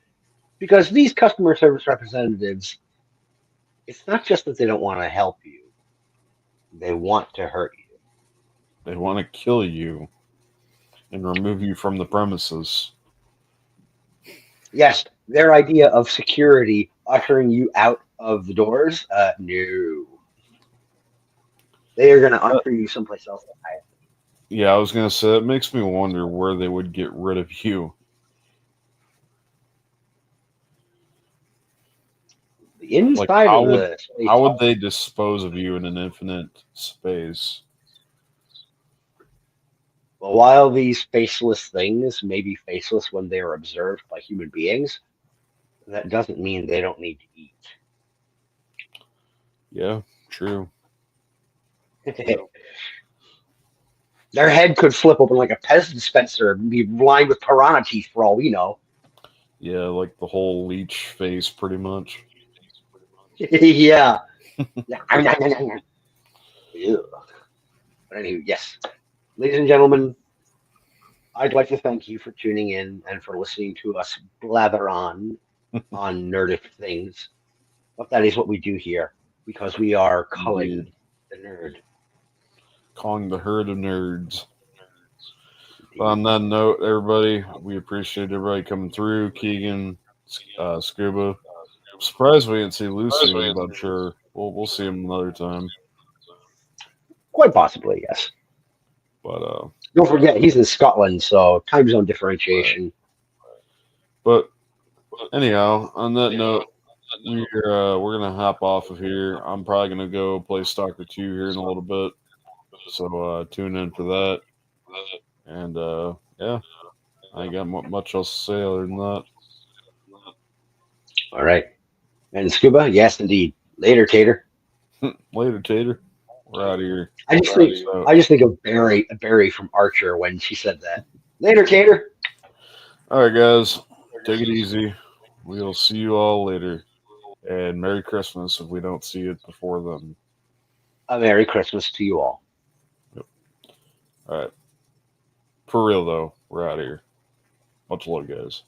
because these customer service representatives, it's not just that they don't want to help you, they want to hurt you.
They want to kill you and remove you from the premises.
Yes, their idea of security ushering you out of the doors, no. They are going to usher you someplace else.
Yeah, I was going to say, it makes me wonder where they would get rid of you.
The inside
how
of
would
the space.
how would they dispose of you in an infinite space?
Well, while these faceless things may be faceless when they are observed by human beings, that doesn't mean they don't need to eat.
Yeah, true.
Their head could flip open like a Pez dispenser and be lined with piranha teeth for all we know.
Yeah, like the whole leech face, pretty much.
Yeah. Ew. But anyway, yes. Ladies and gentlemen, I'd like to thank you for tuning in and for listening to us blather on nerdish things. But that is what we do here, because we are Culling
Indeed.
the Nerd.
Calling the herd of nerds. But on that note, everybody, we appreciate everybody coming through. Keegan, Scuba. I'm surprised we didn't see Lucy, but I'm sure we'll see him another time.
Quite possibly, yes.
But
Don't forget, he's in Scotland, so time zone differentiation.
but anyhow, on that note, we're gonna hop off of here. I'm probably gonna go play Stalker 2 here in a little bit. So tune in for that. And yeah, I ain't got much else to say other than that.
All right. And Scuba, yes, indeed. Later, Tater.
Later, Tater. We're out of here.
I just think of Barry from Archer when she said that. Later, Tater.
All right, guys, take it easy. We'll see you all later. And Merry Christmas if we don't see it before then.
A Merry Christmas to you all.
Yep. All right. For real, though, we're out of here. Much love, guys.